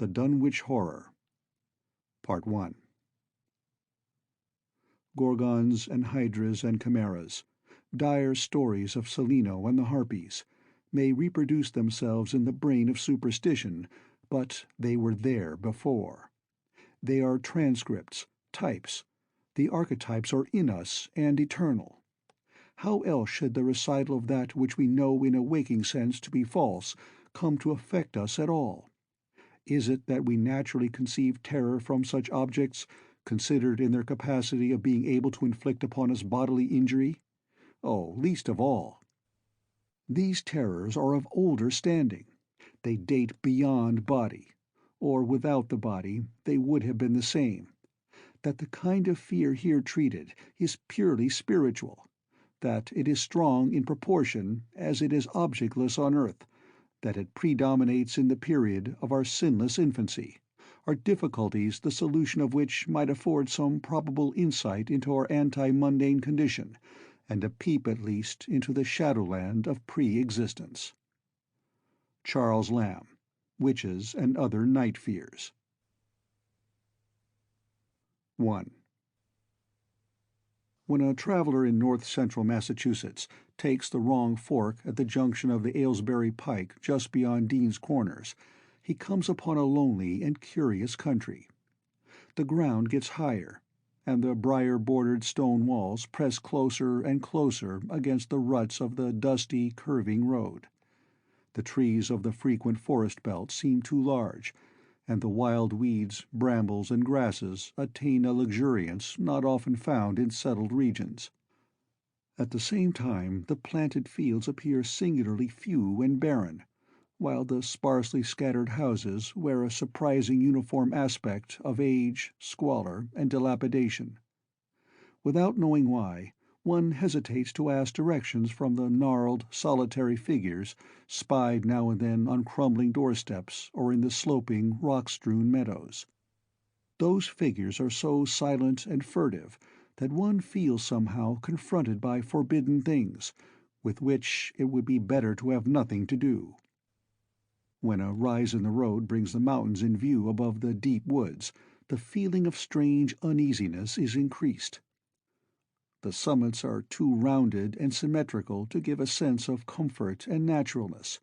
The Dunwich Horror. Part 1. Gorgons and hydras and chimeras, dire stories of Celino and the Harpies, may reproduce themselves in the brain of superstition, but they were there before. They are transcripts, types. The archetypes are in us and eternal. How else should the recital of that which we know in a waking sense to be false come to affect us at all? Is it that we naturally conceive terror from such objects, considered in their capacity of being able to inflict upon us bodily injury? Oh, least of all. These terrors are of older standing. They date beyond body, or without the body they would have been the same. That the kind of fear here treated is purely spiritual, that it is strong in proportion as it is objectless on earth, that it predominates in the period of our sinless infancy, are difficulties the solution of which might afford some probable insight into our anti-mundane condition, and a peep at least into the shadowland of pre-existence. Charles Lamb, Witches and Other Night Fears. 1. When a traveler in north-central Massachusetts takes the wrong fork at the junction of the Aylesbury Pike just beyond Dean's Corners, he comes upon a lonely and curious country. The ground gets higher, and the briar-bordered stone walls press closer and closer against the ruts of the dusty, curving road. The trees of the frequent forest belt seem too large, and the wild weeds, brambles, and grasses attain a luxuriance not often found in settled regions. At the same time the planted fields appear singularly few and barren, while the sparsely scattered houses wear a surprising uniform aspect of age, squalor, and dilapidation. Without knowing why, one hesitates to ask directions from the gnarled, solitary figures spied now and then on crumbling doorsteps or in the sloping, rock-strewn meadows. Those figures are so silent and furtive that one feels somehow confronted by forbidden things, with which it would be better to have nothing to do. When a rise in the road brings the mountains in view above the deep woods, the feeling of strange uneasiness is increased. The summits are too rounded and symmetrical to give a sense of comfort and naturalness,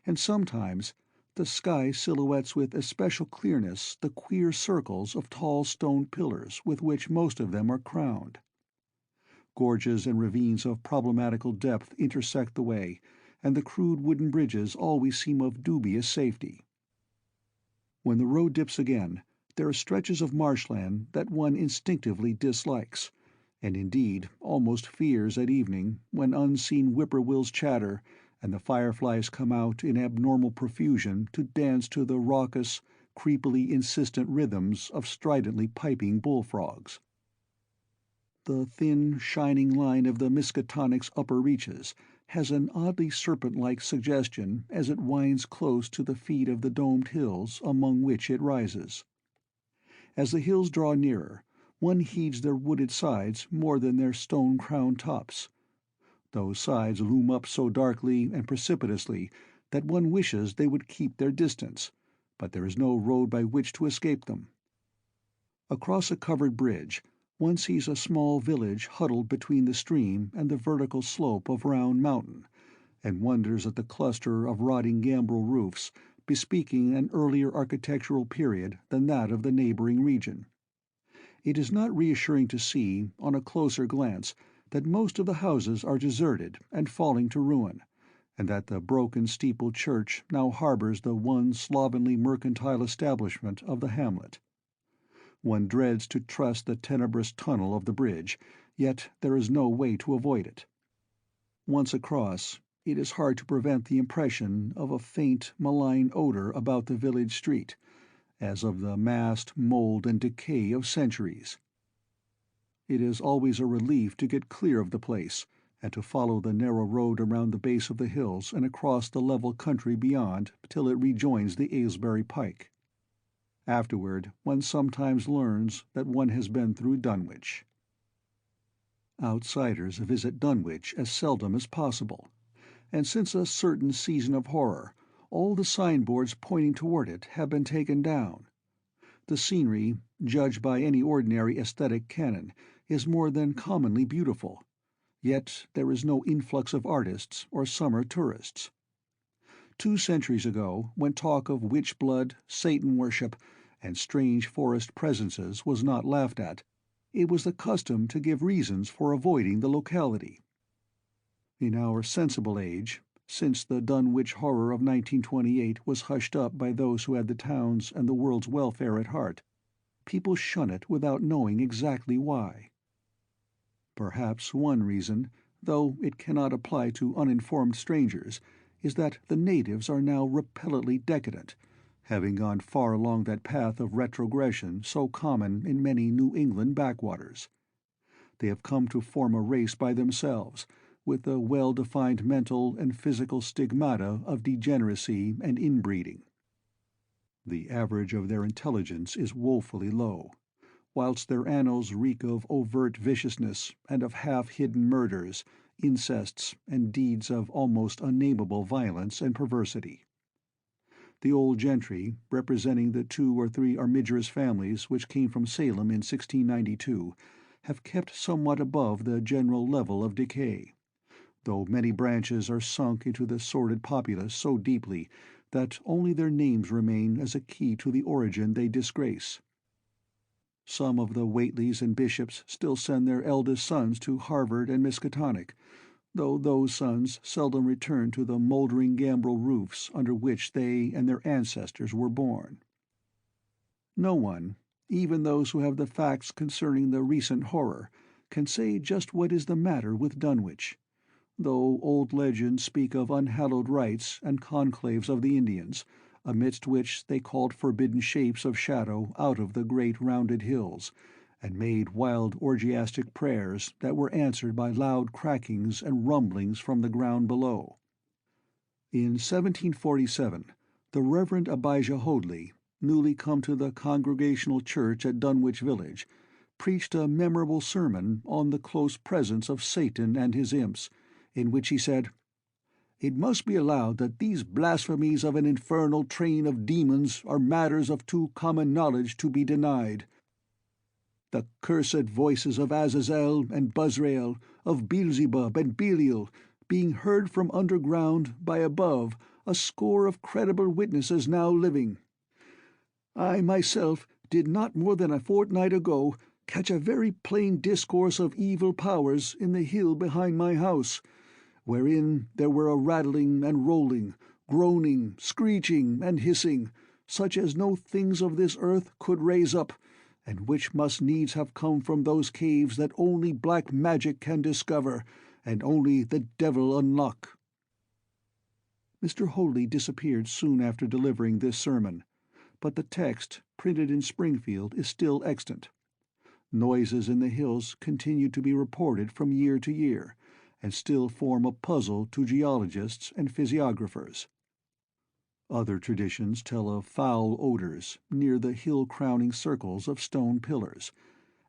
and sometimes the sky silhouettes with especial clearness the queer circles of tall stone pillars with which most of them are crowned. Gorges and ravines of problematical depth intersect the way, and the crude wooden bridges always seem of dubious safety. When the road dips again, there are stretches of marshland that one instinctively dislikes, and indeed almost fears at evening, when unseen whippoorwills chatter and the fireflies come out in abnormal profusion to dance to the raucous, creepily insistent rhythms of stridently piping bullfrogs. The thin, shining line of the Miskatonic's upper reaches has an oddly serpent-like suggestion as it winds close to the feet of the domed hills among which it rises. As the hills draw nearer, one heeds their wooded sides more than their stone-crowned tops. Those sides loom up so darkly and precipitously that one wishes they would keep their distance, but there is no road by which to escape them. Across a covered bridge, one sees a small village huddled between the stream and the vertical slope of Round Mountain, and wonders at the cluster of rotting gambrel roofs bespeaking an earlier architectural period than that of the neighboring region. It is not reassuring to see, on a closer glance, that most of the houses are deserted and falling to ruin, and that the broken steepled church now harbors the one slovenly mercantile establishment of the hamlet. One dreads to trust the tenebrous tunnel of the bridge, yet there is no way to avoid it. Once across, it is hard to prevent the impression of a faint, malign odor about the village street, as of the massed mold and decay of centuries. It is always a relief to get clear of the place, and to follow the narrow road around the base of the hills and across the level country beyond till it rejoins the Aylesbury Pike. Afterward, one sometimes learns that one has been through Dunwich. Outsiders visit Dunwich as seldom as possible, and since a certain season of horror, All the signboards pointing toward it have been taken down. The scenery, judged by any ordinary aesthetic canon, is more than commonly beautiful, yet there is no influx of artists or summer tourists. 2 centuries ago, when talk of witch-blood, Satan worship, and strange forest presences was not laughed at, it was the custom to give reasons for avoiding the locality. In our sensible age, since the Dunwich horror of 1928 was hushed up by those who had the town's and the world's welfare at heart, people shun it without knowing exactly why. Perhaps one reason, though it cannot apply to uninformed strangers, is that the natives are now repellently decadent, having gone far along that path of retrogression so common in many New England backwaters. They have come to form a race by themselves, with the well-defined mental and physical stigmata of degeneracy and inbreeding. The average of their intelligence is woefully low, whilst their annals reek of overt viciousness and of half-hidden murders, incests, and deeds of almost unnameable violence and perversity. The old gentry, representing the 2 or 3 armigerous families which came from Salem in 1692, have kept somewhat above the general level of decay, though many branches are sunk into the sordid populace so deeply that only their names remain as a key to the origin they disgrace. Some of the Whateleys and Bishops still send their eldest sons to Harvard and Miskatonic, though those sons seldom return to the mouldering gambrel roofs under which they and their ancestors were born. No one, even those who have the facts concerning the recent horror, can say just what is the matter with Dunwich, though old legends speak of unhallowed rites and conclaves of the Indians, amidst which they called forbidden shapes of shadow out of the great rounded hills, and made wild orgiastic prayers that were answered by loud crackings and rumblings from the ground below. In 1747, the Reverend Abijah Hoadley, newly come to the Congregational Church at Dunwich village, preached a memorable sermon on the close presence of Satan and his imps, in which he said, "It must be allowed that these blasphemies of an infernal train of demons are matters of too common knowledge to be denied. The cursed voices of Azazel and Buzrael, of Beelzebub and Belial, being heard from underground by above a score of credible witnesses now living. I myself did not more than a fortnight ago catch a very plain discourse of evil powers in the hill behind my house, wherein there were a rattling and rolling, groaning, screeching, and hissing, such as no things of this earth could raise up, and which must needs have come from those caves that only black magic can discover, and only the devil unlock." Mr. Hoadley disappeared soon after delivering this sermon, but the text, printed in Springfield, is still extant. Noises in the hills continue to be reported from year to year, and still form a puzzle to geologists and physiographers. Other traditions tell of foul odors near the hill-crowning circles of stone pillars,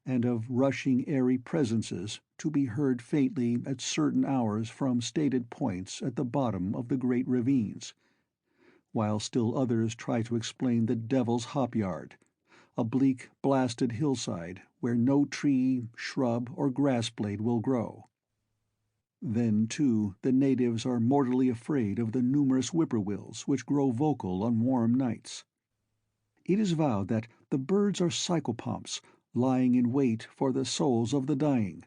and of rushing airy presences to be heard faintly at certain hours from stated points at the bottom of the great ravines, while still others try to explain the Devil's Hop-Yard, a bleak, blasted hillside where no tree, shrub, or grass-blade will grow. Then, too, the natives are mortally afraid of the numerous whippoorwills which grow vocal on warm nights. It is vowed that the birds are psychopomps lying in wait for the souls of the dying,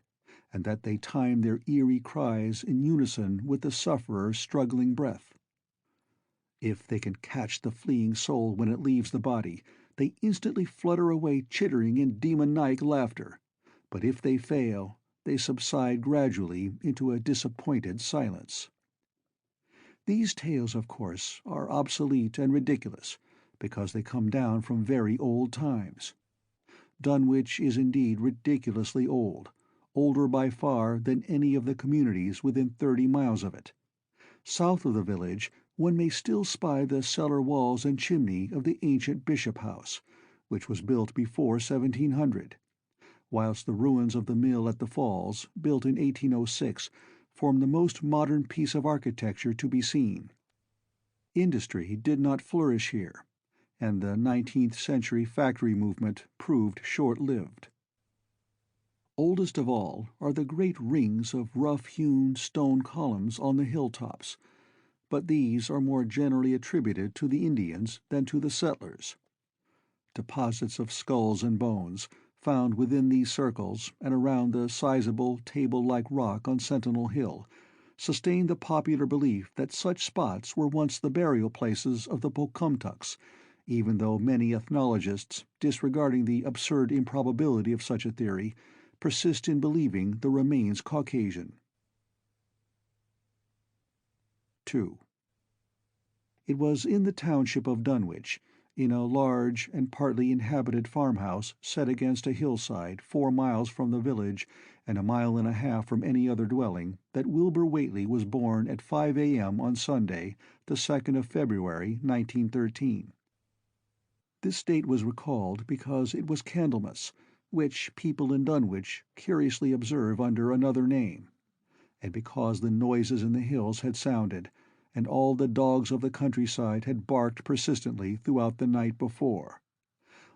and that they time their eerie cries in unison with the sufferer's struggling breath. If they can catch the fleeing soul when it leaves the body, they instantly flutter away chittering in demoniac laughter, but if they fail, they subside gradually into a disappointed silence. These tales, of course, are obsolete and ridiculous, because they come down from very old times. Dunwich is indeed ridiculously old, older by far than any of the communities within 30 miles of it. South of the village one may still spy the cellar walls and chimney of the ancient Bishop House, which was built before 1700, whilst the ruins of the mill at the Falls, built in 1806, form the most modern piece of architecture to be seen. Industry did not flourish here, and the 19th century factory movement proved short-lived. Oldest of all are the great rings of rough-hewn stone columns on the hilltops, but these are more generally attributed to the Indians than to the settlers. Deposits of skulls and bones, found within these circles and around the sizable table-like rock on Sentinel Hill, sustain the popular belief that such spots were once the burial places of the Pocumtucks, even though many ethnologists, disregarding the absurd improbability of such a theory, persist in believing the remains Caucasian. 2. It was in the township of Dunwich, in a large and partly inhabited farmhouse set against a hillside 4 miles from the village and a mile and a half from any other dwelling, that Wilbur Whately was born at 5 a.m. on Sunday, the 2nd of February, 1913. This date was recalled because it was Candlemas, which people in Dunwich curiously observe under another name, and because the noises in the hills had sounded, and all the dogs of the countryside had barked persistently throughout the night before.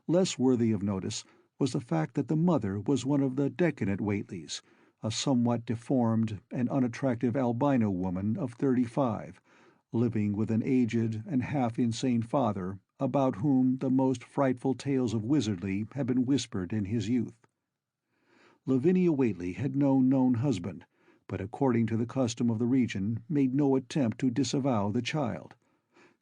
Less worthy of notice was the fact that the mother was one of the decadent Whateleys, a somewhat deformed and unattractive albino woman of 35, living with an aged and half-insane father about whom the most frightful tales of wizardry had been whispered in his youth. Lavinia Whately had no known husband, but according to the custom of the region made no attempt to disavow the child,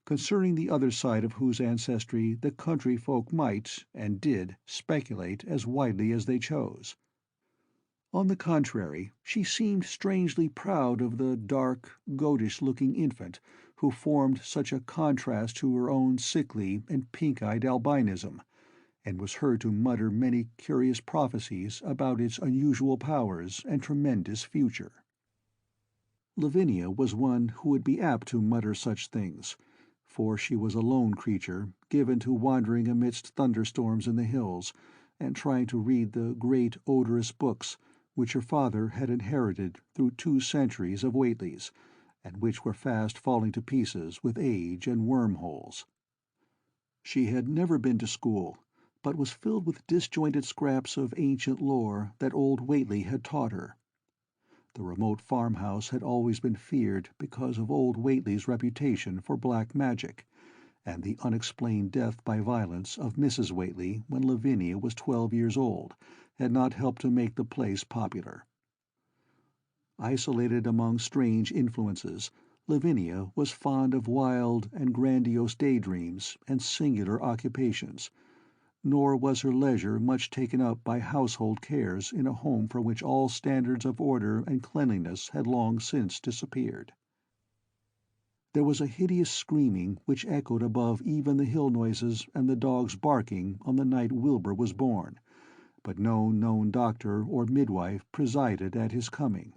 concerning the other side of whose ancestry the country folk might, and did, speculate as widely as they chose. On the contrary, she seemed strangely proud of the dark, goatish-looking infant who formed such a contrast to her own sickly and pink-eyed albinism, and was heard to mutter many curious prophecies about its unusual powers and tremendous future. Lavinia was one who would be apt to mutter such things, for she was a lone creature, given to wandering amidst thunderstorms in the hills, and trying to read the great odorous books which her father had inherited through 2 centuries of Whateleys, and which were fast falling to pieces with age and wormholes. She had never been to school, but was filled with disjointed scraps of ancient lore that old Whately had taught her. The remote farmhouse had always been feared because of old Whately's reputation for black magic, and the unexplained death by violence of Mrs. Whately when Lavinia was 12 years old had not helped to make the place popular. Isolated among strange influences, Lavinia was fond of wild and grandiose daydreams and singular occupations, nor was her leisure much taken up by household cares in a home from which all standards of order and cleanliness had long since disappeared. There was a hideous screaming which echoed above even the hill noises and the dogs barking on the night Wilbur was born, but no known doctor or midwife presided at his coming.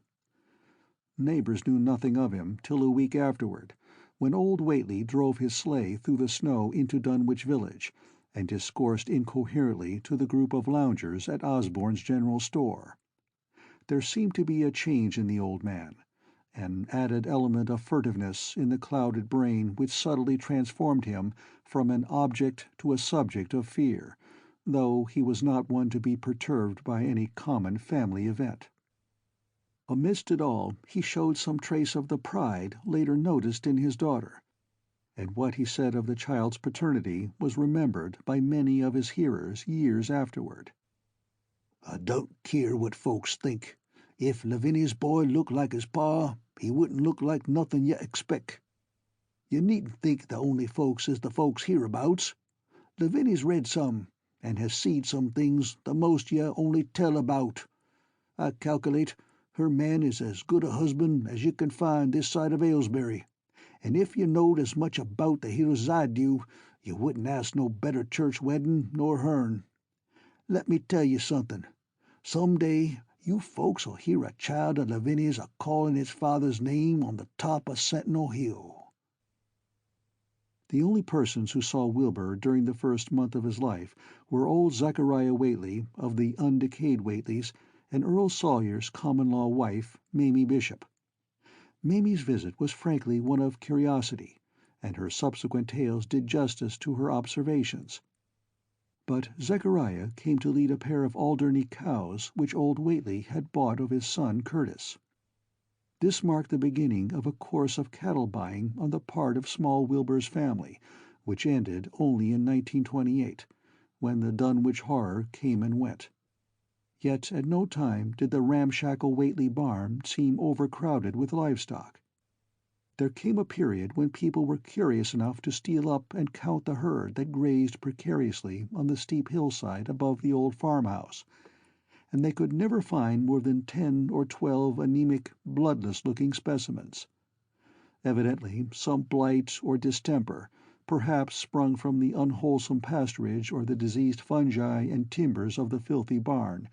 Neighbors knew nothing of him till a week afterward, when old Whately drove his sleigh through the snow into Dunwich village, and discoursed incoherently to the group of loungers at Osborne's general store. There seemed to be a change in the old man, an added element of furtiveness in the clouded brain which subtly transformed him from an object to a subject of fear, though he was not one to be perturbed by any common family event. Amidst it all he showed some trace of the pride later noticed in his daughter, and what he said of the child's paternity was remembered by many of his hearers years afterward. "I don't keer what folks think. If Lavinia's boy looked like his pa, he wouldn't look like nothin' you expect. You needn't think the only folks is the folks hereabouts. Lavinia's read some, and has seed some things the most you only tell about. I calculate her man is as good a husband as you can find this side of Aylesbury, and if you knowed as much about the hills as I do, you wouldn't ask no better church weddin' nor hern. Let me tell you somethin'. Some day you folks'll hear a child of Lavinia's a-callin' its father's name on the top of Sentinel Hill." The only persons who saw Wilbur during the first month of his life were old Zachariah Whately of the undecayed Whateleys and Earl Sawyer's common-law wife, Mamie Bishop. Mamie's visit was frankly one of curiosity, and her subsequent tales did justice to her observations. But Zechariah came to lead a pair of Alderney cows which old Whately had bought of his son Curtis. This marked the beginning of a course of cattle buying on the part of small Wilbur's family, which ended only in 1928, when the Dunwich horror came and went. Yet at no time did the ramshackle Whately barn seem overcrowded with livestock. There came a period when people were curious enough to steal up and count the herd that grazed precariously on the steep hillside above the old farmhouse, and they could never find more than 10 or 12 anemic, bloodless-looking specimens. Evidently some blight or distemper, perhaps sprung from the unwholesome pasturage or the diseased fungi and timbers of the filthy barn,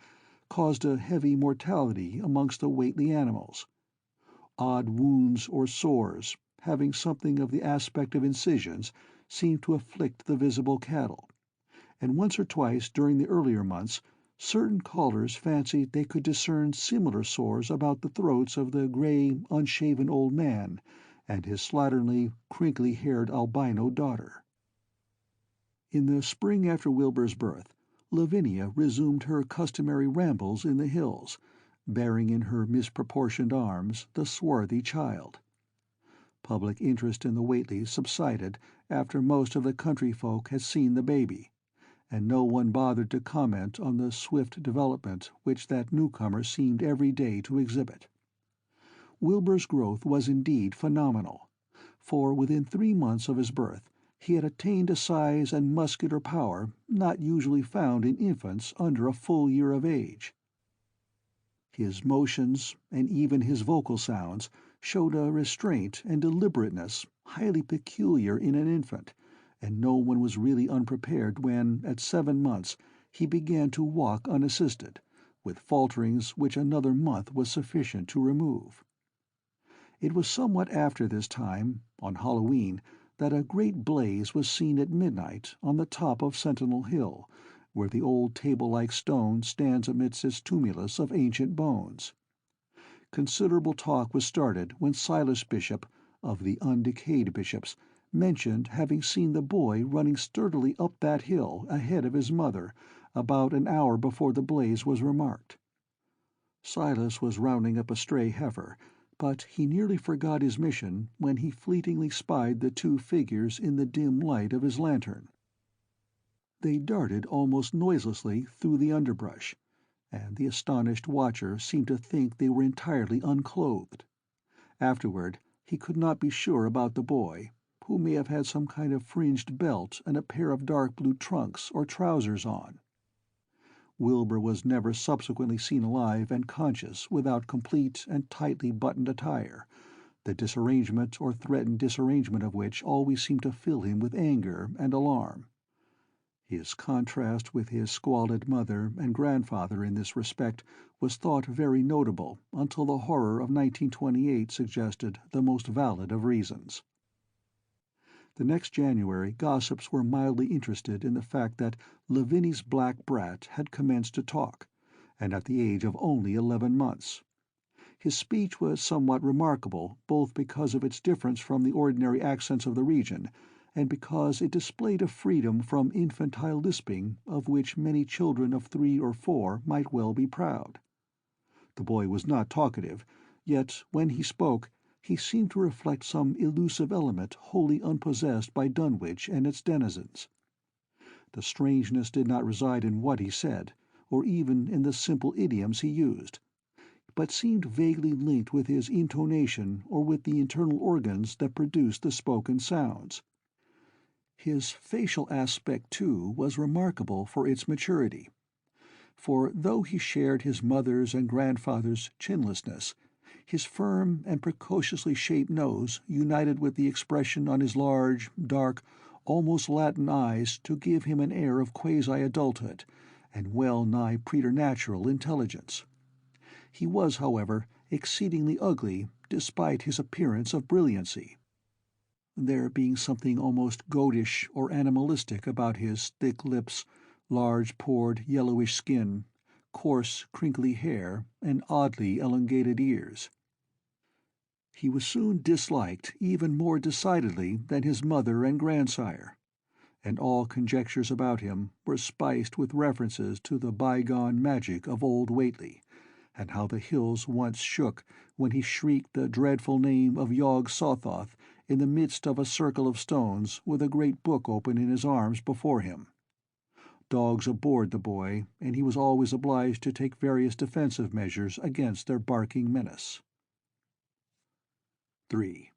caused a heavy mortality amongst the Whately animals. Odd wounds or sores, having something of the aspect of incisions, seemed to afflict the visible cattle, and once or twice during the earlier months certain callers fancied they could discern similar sores about the throats of the grey, unshaven old man and his slatternly, crinkly-haired albino daughter. In the spring after Wilbur's birth, Lavinia resumed her customary rambles in the hills, bearing in her misproportioned arms the swarthy child. Public interest in the Whateleys subsided after most of the country folk had seen the baby, and no one bothered to comment on the swift development which that newcomer seemed every day to exhibit. Wilbur's growth was indeed phenomenal, for within 3 months of his birth he had attained a size and muscular power not usually found in infants under a full year of age. His motions, and even his vocal sounds, showed a restraint and deliberateness highly peculiar in an infant, and no one was really unprepared when, at 7 months, he began to walk unassisted, with falterings which another month was sufficient to remove. It was somewhat after this time, on Halloween, that a great blaze was seen at midnight on the top of Sentinel Hill, where the old table-like stone stands amidst its tumulus of ancient bones. Considerable talk was started when Silas Bishop, of the undecayed bishops, mentioned having seen the boy running sturdily up that hill ahead of his mother about an hour before the blaze was remarked. Silas was rounding up a stray heifer, but he nearly forgot his mission when he fleetingly spied the 2 figures in the dim light of his lantern. They darted almost noiselessly through the underbrush, and the astonished watcher seemed to think they were entirely unclothed. Afterward, he could not be sure about the boy, who may have had some kind of fringed belt and a pair of dark blue trunks or trousers on. Wilbur was never subsequently seen alive and conscious without complete and tightly buttoned attire, the disarrangement or threatened disarrangement of which always seemed to fill him with anger and alarm. His contrast with his squalid mother and grandfather in this respect was thought very notable until the horror of 1928 suggested the most valid of reasons. The next January gossips were mildly interested in the fact that Lavinia's black brat had commenced to talk, and at the age of only 11 months. His speech was somewhat remarkable, both because of its difference from the ordinary accents of the region, and because it displayed a freedom from infantile lisping of which many children of 3 or 4 might well be proud. The boy was not talkative, yet when he spoke he seemed to reflect some elusive element wholly unpossessed by Dunwich and its denizens. The strangeness did not reside in what he said, or even in the simple idioms he used, but seemed vaguely linked with his intonation or with the internal organs that produced the spoken sounds. His facial aspect, too, was remarkable for its maturity, for though he shared his mother's and grandfather's chinlessness, his firm and precociously shaped nose united with the expression on his large, dark, almost Latin eyes to give him an air of quasi-adulthood and well-nigh preternatural intelligence. He was, however, exceedingly ugly despite his appearance of brilliancy, there being something almost goatish or animalistic about his thick lips, large-pored yellowish skin, coarse crinkly hair, and oddly elongated ears. He was soon disliked even more decidedly than his mother and grandsire, and all conjectures about him were spiced with references to the bygone magic of old Whately, and how the hills once shook when he shrieked the dreadful name of Yog Sothoth in the midst of a circle of stones with a great book open in his arms before him. Dogs abhorred the boy, and he was always obliged to take various defensive measures against their barking menace. 3.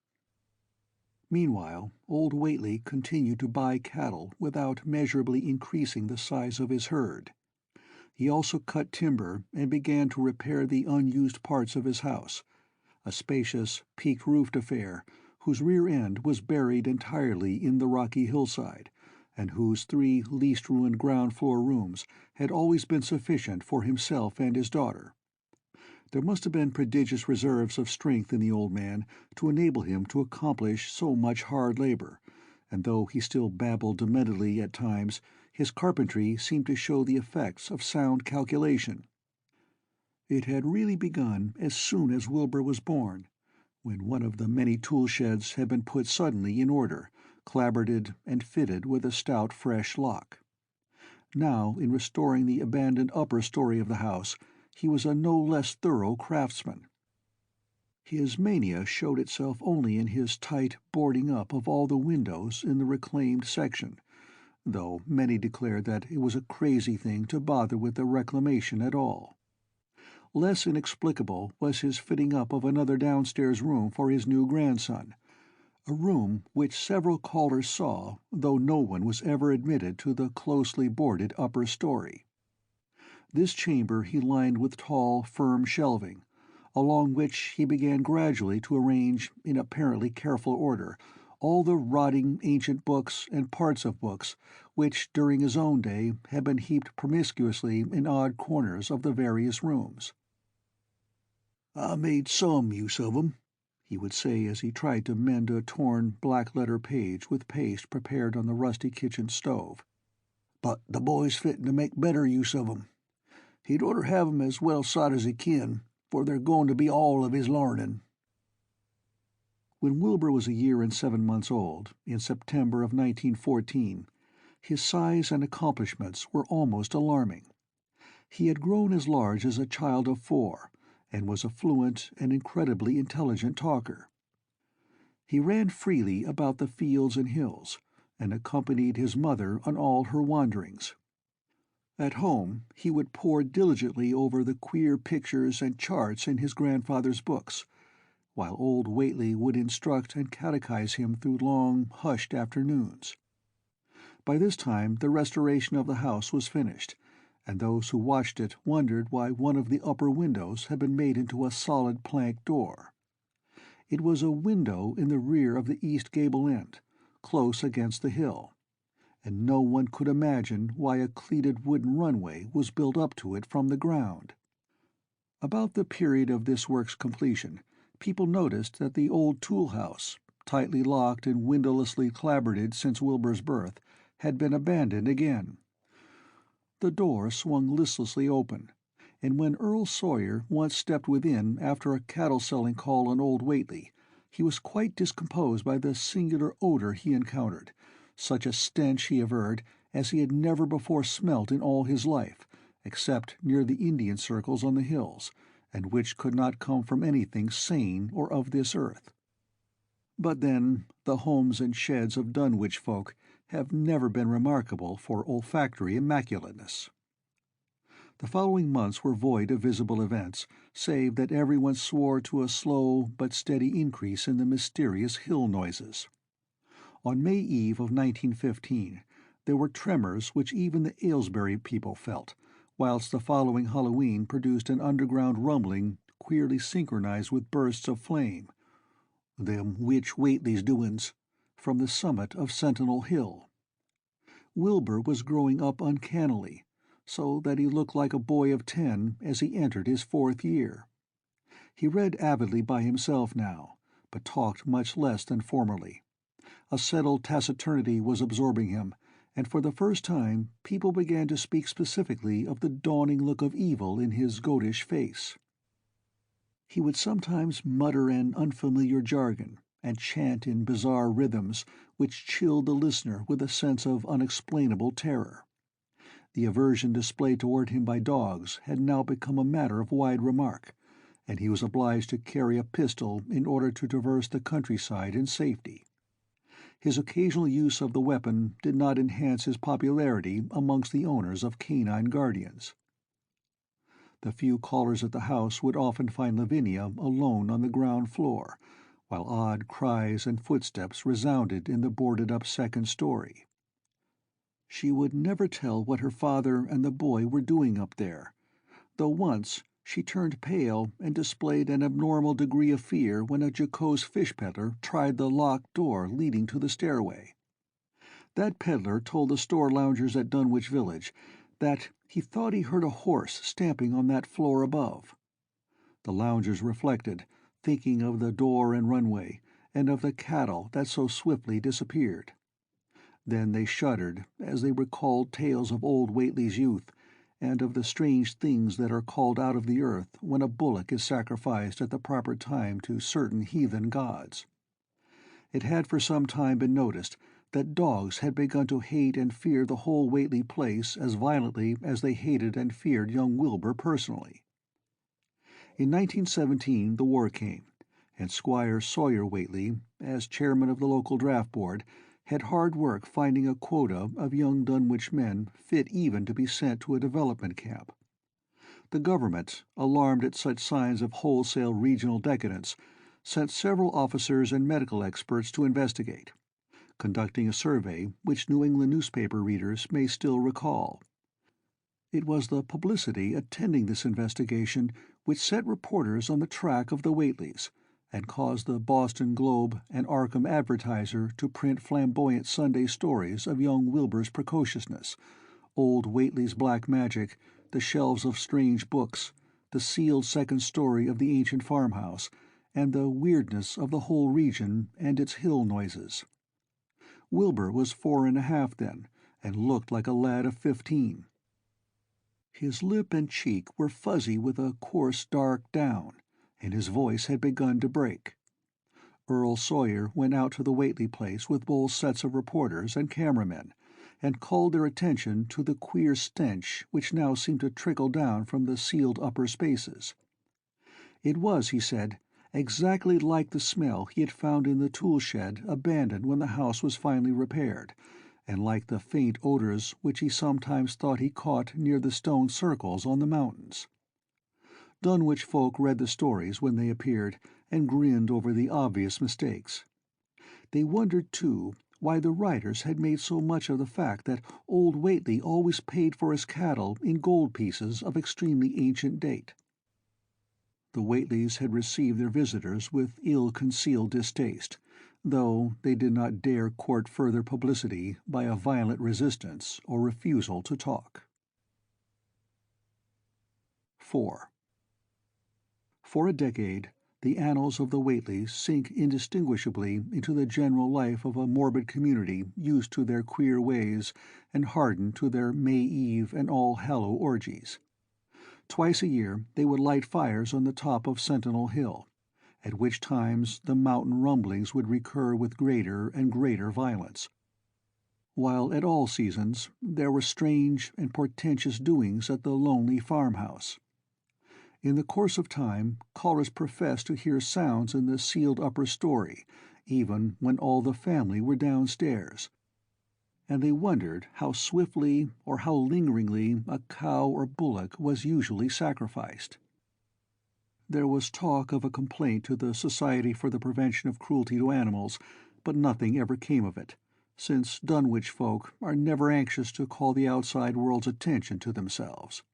Meanwhile, old Whately continued to buy cattle without measurably increasing the size of his herd. He also cut timber and began to repair the unused parts of his house, a spacious, peaked-roofed affair whose rear end was buried entirely in the rocky hillside, and whose 3 least-ruined ground-floor rooms had always been sufficient for himself and his daughter. There must have been prodigious reserves of strength in the old man to enable him to accomplish so much hard labor, and though he still babbled dementedly at times, his carpentry seemed to show the effects of sound calculation. It had really begun as soon as Wilbur was born, when one of the many tool sheds had been put suddenly in order, clapboarded and fitted with a stout fresh lock. Now, in restoring the abandoned upper story of the house, he was a no less thorough craftsman. His mania showed itself only in his tight boarding up of all the windows in the reclaimed section, though many declared that it was a crazy thing to bother with the reclamation at all. Less inexplicable was his fitting up of another downstairs room for his new grandson, a room which several callers saw, though no one was ever admitted to the closely boarded upper story. This chamber he lined with tall, firm shelving, along which he began gradually to arrange, in apparently careful order, all the rotting ancient books and parts of books which, during his own day, had been heaped promiscuously in odd corners of the various rooms. "I made some use of 'em," he would say as he tried to mend a torn black-letter page with paste prepared on the rusty kitchen stove. "But the boy's fitting to make better use of 'em. He'd orter have 'em as well sot as he kin, for they're goin' to be all of his larnin'." When Wilbur was a year and 7 months old, in September of 1914, his size and accomplishments were almost alarming. He had grown as large as a child of 4, and was a fluent and incredibly intelligent talker. He ran freely about the fields and hills, and accompanied his mother on all her wanderings. At home he would pore diligently over the queer pictures and charts in his grandfather's books, while old Whately would instruct and catechize him through long, hushed afternoons. By this time the restoration of the house was finished, and those who watched it wondered why one of the upper windows had been made into a solid plank door. It was a window in the rear of the east gable end, close against the hill, and no one could imagine why a cleated wooden runway was built up to it from the ground. About the period of this work's completion, people noticed that the old tool-house, tightly locked and windowlessly clapboarded since Wilbur's birth, had been abandoned again. The door swung listlessly open, and when Earl Sawyer once stepped within after a cattle-selling call on old Whately, he was quite discomposed by the singular odor he encountered, such a stench, he averred, as he had never before smelt in all his life, except near the Indian circles on the hills, and which could not come from anything sane or of this earth. But then, the homes and sheds of Dunwich folk have never been remarkable for olfactory immaculateness. The following months were void of visible events, save that everyone swore to a slow but steady increase in the mysterious hill noises. On May Eve of 1915, there were tremors which even the Aylesbury people felt, whilst the following Halloween produced an underground rumbling queerly synchronized with bursts of flame. "Them witch Whately's doin's," from the summit of Sentinel Hill. Wilbur was growing up uncannily, so that he looked like a boy of 10 as he entered his 4th year. He read avidly by himself now, but talked much less than formerly. A settled taciturnity was absorbing him, and for the first time people began to speak specifically of the dawning look of evil in his goatish face. He would sometimes mutter an unfamiliar jargon and chant in bizarre rhythms which chilled the listener with a sense of unexplainable terror. The aversion displayed toward him by dogs had now become a matter of wide remark, and he was obliged to carry a pistol in order to traverse the countryside in safety. His occasional use of the weapon did not enhance his popularity amongst the owners of canine guardians. The few callers at the house would often find Lavinia alone on the ground floor, while odd cries and footsteps resounded in the boarded-up second story. She would never tell what her father and the boy were doing up there, though once she turned pale and displayed an abnormal degree of fear when a jocose fish peddler tried the locked door leading to the stairway. That peddler told the store loungers at Dunwich Village that he thought he heard a horse stamping on that floor above. The loungers reflected, thinking of the door and runway, and of the cattle that so swiftly disappeared. Then they shuddered as they recalled tales of old Whately's youth, and of the strange things that are called out of the earth when a bullock is sacrificed at the proper time to certain heathen gods. It had for some time been noticed that dogs had begun to hate and fear the whole Whately place as violently as they hated and feared young Wilbur personally. In 1917 the war came, and Squire Sawyer Whately, as chairman of the local draft board, had hard work finding a quota of young Dunwich men fit even to be sent to a development camp. The government, alarmed at such signs of wholesale regional decadence, sent several officers and medical experts to investigate, conducting a survey which New England newspaper readers may still recall. It was the publicity attending this investigation which set reporters on the track of the Whateleys, and caused the Boston Globe and Arkham Advertiser to print flamboyant Sunday stories of young Wilbur's precociousness, old Whately's black magic, the shelves of strange books, the sealed second story of the ancient farmhouse, and the weirdness of the whole region and its hill noises. Wilbur was 4.5 then, and looked like a lad of 15. His lip and cheek were fuzzy with a coarse dark down, and his voice had begun to break. Earl Sawyer went out to the Whately place with both sets of reporters and cameramen, and called their attention to the queer stench which now seemed to trickle down from the sealed upper spaces. It was, he said, exactly like the smell he had found in the tool shed abandoned when the house was finally repaired, and like the faint odors which he sometimes thought he caught near the stone circles on the mountains. Dunwich folk read the stories when they appeared, and grinned over the obvious mistakes. They wondered, too, why the writers had made so much of the fact that old Whately always paid for his cattle in gold pieces of extremely ancient date. The Whateleys had received their visitors with ill-concealed distaste, though they did not dare court further publicity by a violent resistance or refusal to talk. 4. For a decade, the annals of the Whateleys sink indistinguishably into the general life of a morbid community used to their queer ways and hardened to their May Eve and All-Hallow orgies. Twice a year they would light fires on the top of Sentinel Hill, at which times the mountain rumblings would recur with greater and greater violence, while at all seasons there were strange and portentous doings at the lonely farmhouse. In the course of time, callers professed to hear sounds in the sealed upper story, even when all the family were downstairs, and they wondered how swiftly or how lingeringly a cow or bullock was usually sacrificed. There was talk of a complaint to the Society for the Prevention of Cruelty to Animals, but nothing ever came of it, since Dunwich folk are never anxious to call the outside world's attention to themselves.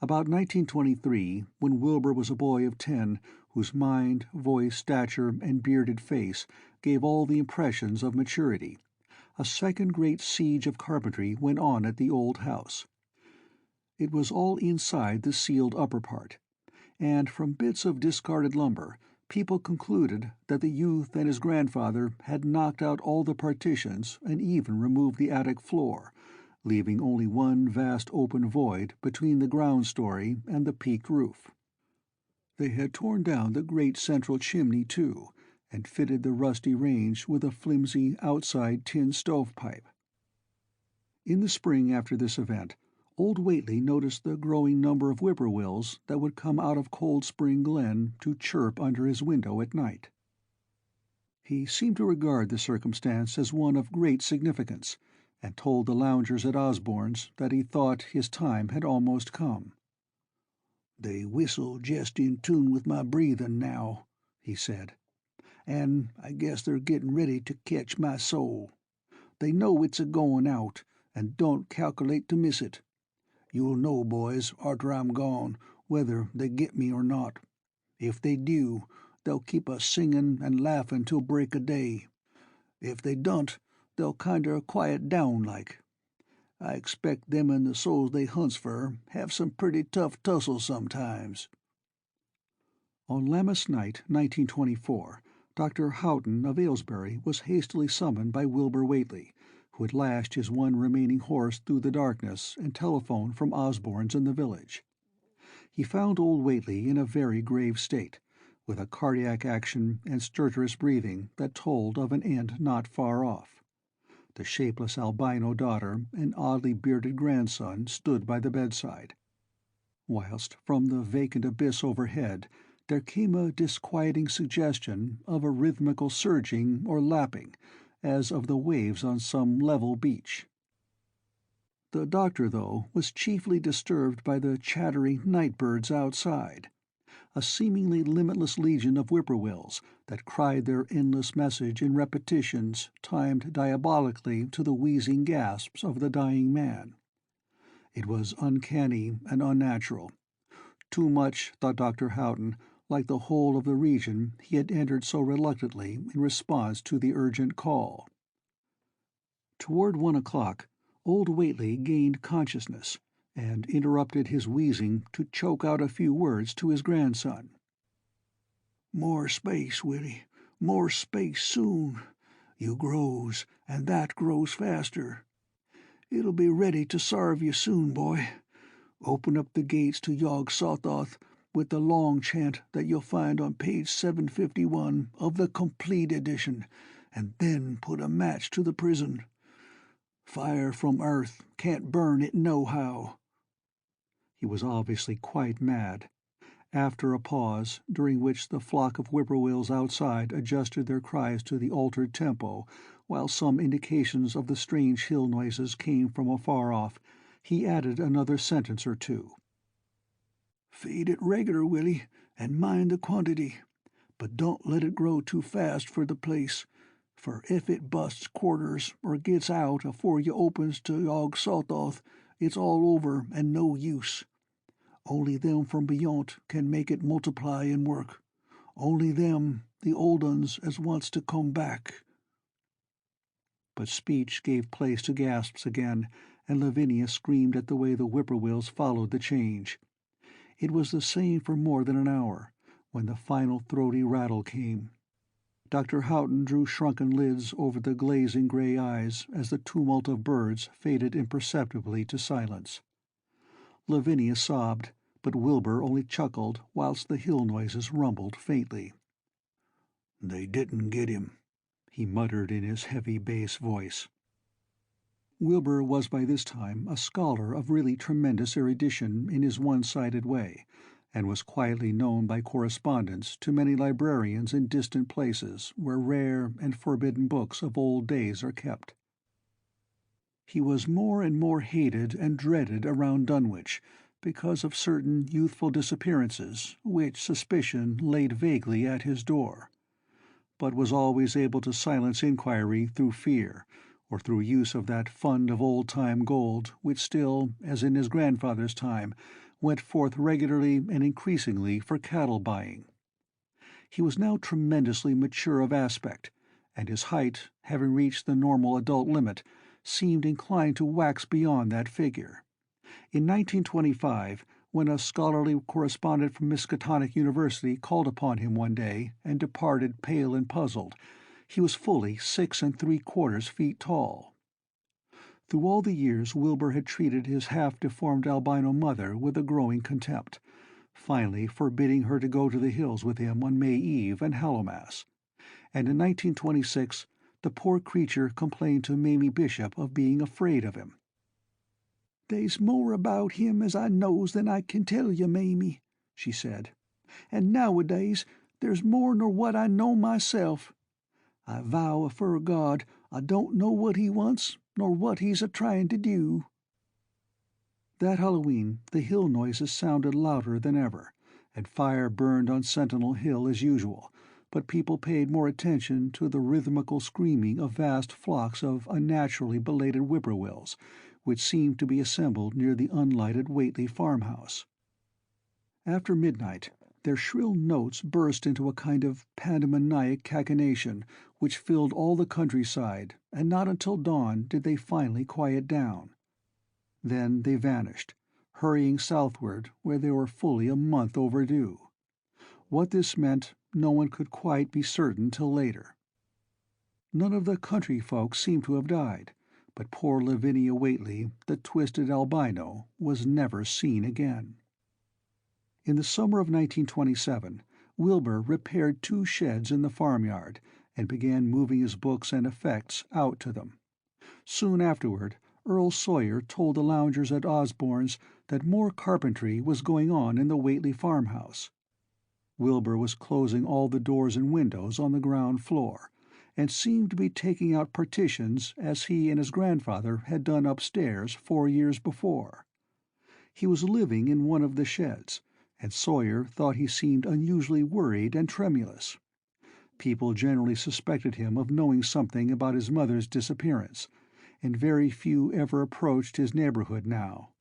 About 1923, when Wilbur was a boy of 10, whose mind, voice, stature, and bearded face gave all the impressions of maturity, a second great siege of carpentry went on at the old house. It was all inside the sealed upper part, and from bits of discarded lumber, people concluded that the youth and his grandfather had knocked out all the partitions and even removed the attic floor, leaving only one vast open void between the ground story and the peaked roof. They had torn down the great central chimney, too, and fitted the rusty range with a flimsy outside tin stovepipe. In the spring after this event, old Whately noticed the growing number of whippoorwills that would come out of Cold Spring Glen to chirp under his window at night. He seemed to regard the circumstance as one of great significance, and told the loungers at Osborne's that he thought his time had almost come. "They whistle jest in tune with my breathin' now," he said, "and I guess they're gettin' ready to ketch my soul. They know it's a-goin' out, and don't calkerlate to miss it. You'll know, boys, arter I'm gone, whether they get me or not. If they do, they'll keep us singin' and laughin' till break o' day. If they don't, they'll kinder quiet down like. I expect them and the souls they hunts fer have some pretty tough tussles sometimes." On Lammas night, 1924, Dr. Houghton of Aylesbury was hastily summoned by Wilbur Whately, who had lashed his one remaining horse through the darkness and telephoned from Osborne's in the village. He found old Whately in a very grave state, with a cardiac action and stertorous breathing that told of an end not far off. The shapeless albino daughter and oddly bearded grandson stood by the bedside, whilst from the vacant abyss overhead there came a disquieting suggestion of a rhythmical surging or lapping, as of the waves on some level beach. The doctor, though, was chiefly disturbed by the chattering night-birds outside, a seemingly limitless legion of whippoorwills that cried their endless message in repetitions timed diabolically to the wheezing gasps of the dying man. It was uncanny and unnatural. Too much, thought Dr. Houghton, like the whole of the region he had entered so reluctantly in response to the urgent call. Toward 1 o'clock, old Whately gained consciousness, and interrupted his wheezing to choke out a few words to his grandson. "More space, Willie, more space soon. You grows, and that grows faster. It'll be ready to sarve you soon, boy. Open up the gates to Yog Sothoth with the long chant that you'll find on page 751 of the complete edition, and then put a match to the prison. Fire from earth can't burn it nohow." He was obviously quite mad. After a pause, during which the flock of whippoorwills outside adjusted their cries to the altered tempo, while some indications of the strange hill noises came from afar off, he added another sentence or two. "Feed it regular, Willie, and mind the quantity. But don't let it grow too fast for the place, for if it busts quarters or gets out afore you opens to Yog Sothoth, it's all over and no use. Only them from beyont can make it multiply and work. Only them, the old uns as wants to come back." But speech gave place to gasps again, and Lavinia screamed at the way the whippoorwills followed the change. It was the same for more than an hour, when the final throaty rattle came. Dr. Houghton drew shrunken lids over the glazing grey eyes as the tumult of birds faded imperceptibly to silence. Lavinia sobbed, but Wilbur only chuckled whilst the hill noises rumbled faintly. "They didn't get him," he muttered in his heavy bass voice. Wilbur was by this time a scholar of really tremendous erudition in his one-sided way, and was quietly known by correspondence to many librarians in distant places where rare and forbidden books of old days are kept. He was more and more hated and dreaded around Dunwich because of certain youthful disappearances which suspicion laid vaguely at his door, but was always able to silence inquiry through fear, or through use of that fund of old-time gold which still, as in his grandfather's time, went forth regularly and increasingly for cattle buying. He was now tremendously mature of aspect, and his height, having reached the normal adult limit, seemed inclined to wax beyond that figure. In 1925, when a scholarly correspondent from Miskatonic University called upon him one day and departed pale and puzzled, he was fully 6 3/4 feet tall. Through all the years Wilbur had treated his half-deformed albino mother with a growing contempt, finally forbidding her to go to the hills with him on May Eve and Hallowmass, and in 1926 the poor creature complained to Mamie Bishop of being afraid of him. "They's more about him as I knows than I can tell you, Mamie," she said, "and nowadays there's more nor what I know myself. I vow afore God I don't know what he wants nor what he's a-trying to do." That Halloween the hill noises sounded louder than ever, and fire burned on Sentinel Hill as usual, but people paid more attention to the rhythmical screaming of vast flocks of unnaturally belated whippoorwills, which seemed to be assembled near the unlighted Whately farmhouse. After midnight their shrill notes burst into a kind of pandemoniac cachinnation which filled all the countryside, and not until dawn did they finally quiet down. Then they vanished, hurrying southward where they were fully a month overdue. What this meant no one could quite be certain till later. None of the country folk seemed to have died, but poor Lavinia Whately, the twisted albino, was never seen again. In the summer of 1927, Wilbur repaired 2 sheds in the farmyard and began moving his books and effects out to them. Soon afterward, Earl Sawyer told the loungers at Osborne's that more carpentry was going on in the Whately farmhouse. Wilbur was closing all the doors and windows on the ground floor, and seemed to be taking out partitions as he and his grandfather had done upstairs 4 years before. He was living in one of the sheds, and Sawyer thought he seemed unusually worried and tremulous. People generally suspected him of knowing something about his mother's disappearance, and very few ever approached his neighborhood now.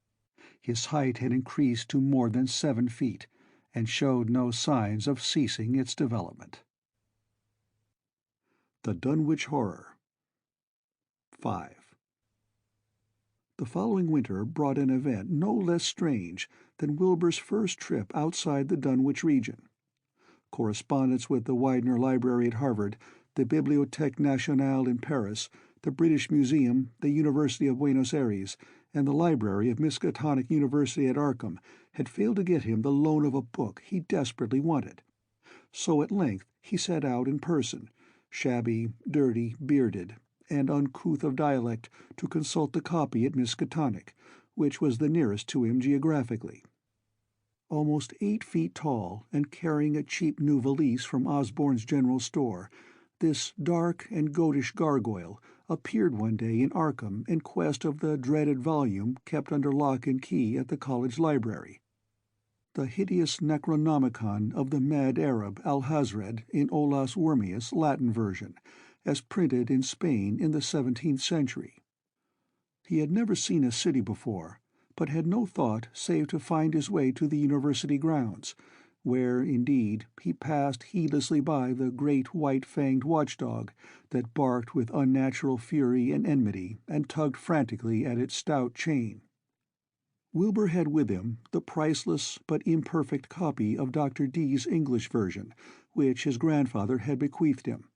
His height had increased to more than 7 feet, and showed no signs of ceasing its development. The Dunwich Horror. 5. The following winter brought an event no less strange than Wilbur's first trip outside the Dunwich region. Correspondence with the Widener Library at Harvard, the Bibliothèque Nationale in Paris, the British Museum, the University of Buenos Aires, and the library of Miskatonic University at Arkham had failed to get him the loan of a book he desperately wanted. So at length he set out in person, shabby, dirty, bearded, and uncouth of dialect, to consult the copy at Miskatonic, which was the nearest to him geographically. Almost 8 feet tall, and carrying a cheap new valise from Osborne's general store, this dark and goatish gargoyle appeared one day in Arkham in quest of the dreaded volume kept under lock and key at the college library. The hideous Necronomicon of the mad Arab Alhazred in Olaus Wormius Latin version, as printed in Spain in the 17th century. He had never seen a city before, but had no thought save to find his way to the university grounds, where, indeed, he passed heedlessly by the great white-fanged watchdog that barked with unnatural fury and enmity and tugged frantically at its stout chain. Wilbur had with him the priceless but imperfect copy of Dr. Dee's English version, which his grandfather had bequeathed him,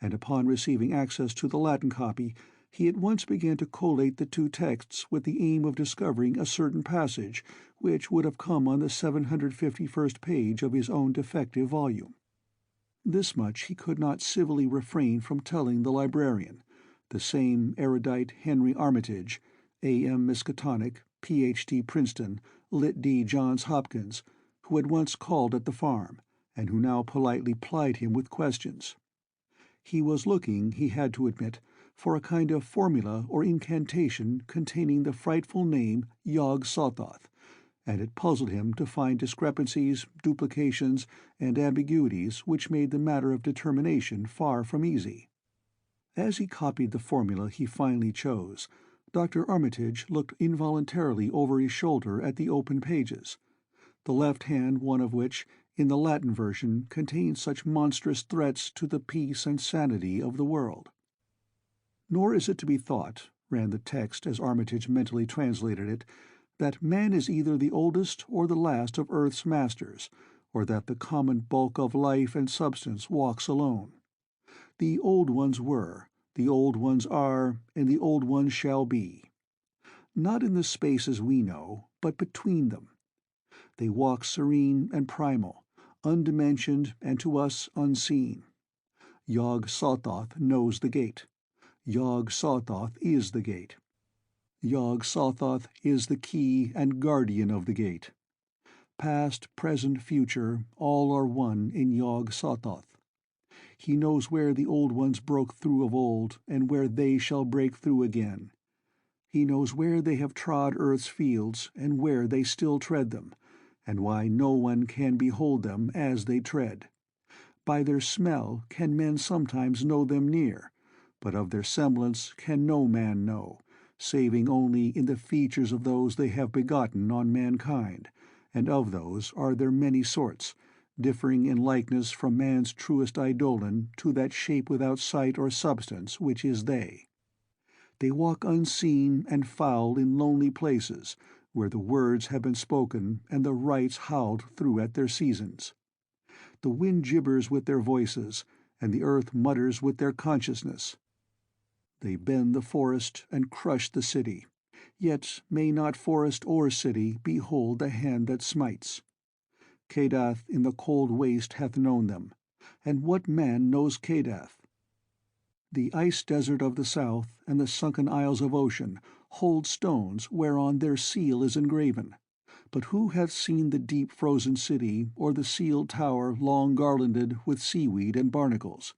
and upon receiving access to the Latin copy, he at once began to collate the 2 texts with the aim of discovering a certain passage which would have come on the 751st page of his own defective volume. This much he could not civilly refrain from telling the librarian, the same erudite Henry Armitage, A.M. Miskatonic, Ph.D. Princeton, Litt.D. Johns Hopkins, who had once called at the farm, and who now politely plied him with questions. He was looking, he had to admit, for a kind of formula or incantation containing the frightful name Yog-Sothoth, and it puzzled him to find discrepancies, duplications, and ambiguities which made the matter of determination far from easy. As he copied the formula he finally chose, Dr. Armitage looked involuntarily over his shoulder at the open pages, the left-hand one of which, in the Latin version, contained such monstrous threats to the peace and sanity of the world. "Nor is it to be thought," ran the text as Armitage mentally translated it, "that man is either the oldest or the last of earth's masters, or that the common bulk of life and substance walks alone. The old ones were, the old ones are, and the old ones shall be. Not in the spaces we know, but between them. They walk serene and primal, undimensioned and to us unseen. Yog-Sothoth knows the gate. Yog-Sothoth is the gate. Yog-Sothoth is the key and guardian of the gate. Past, present, future, all are one in Yog-Sothoth. He knows where the old ones broke through of old, and where they shall break through again. He knows where they have trod earth's fields, and where they still tread them, and why no one can behold them as they tread. By their smell can men sometimes know them near, but of their semblance can no man know, saving only in the features of those they have begotten on mankind, and of those are there many sorts, differing in likeness from man's truest eidolon to that shape without sight or substance which is they. They walk unseen and foul in lonely places, where the words have been spoken and the rites howled through at their seasons. The wind gibbers with their voices, and the earth mutters with their consciousness. They bend the forest and crush the city, yet may not forest or city behold the hand that smites. Kadath in the cold waste hath known them, and what man knows Kadath? The ice desert of the south and the sunken isles of ocean hold stones whereon their seal is engraven. But who hath seen the deep frozen city, or the sealed tower long garlanded with seaweed and barnacles?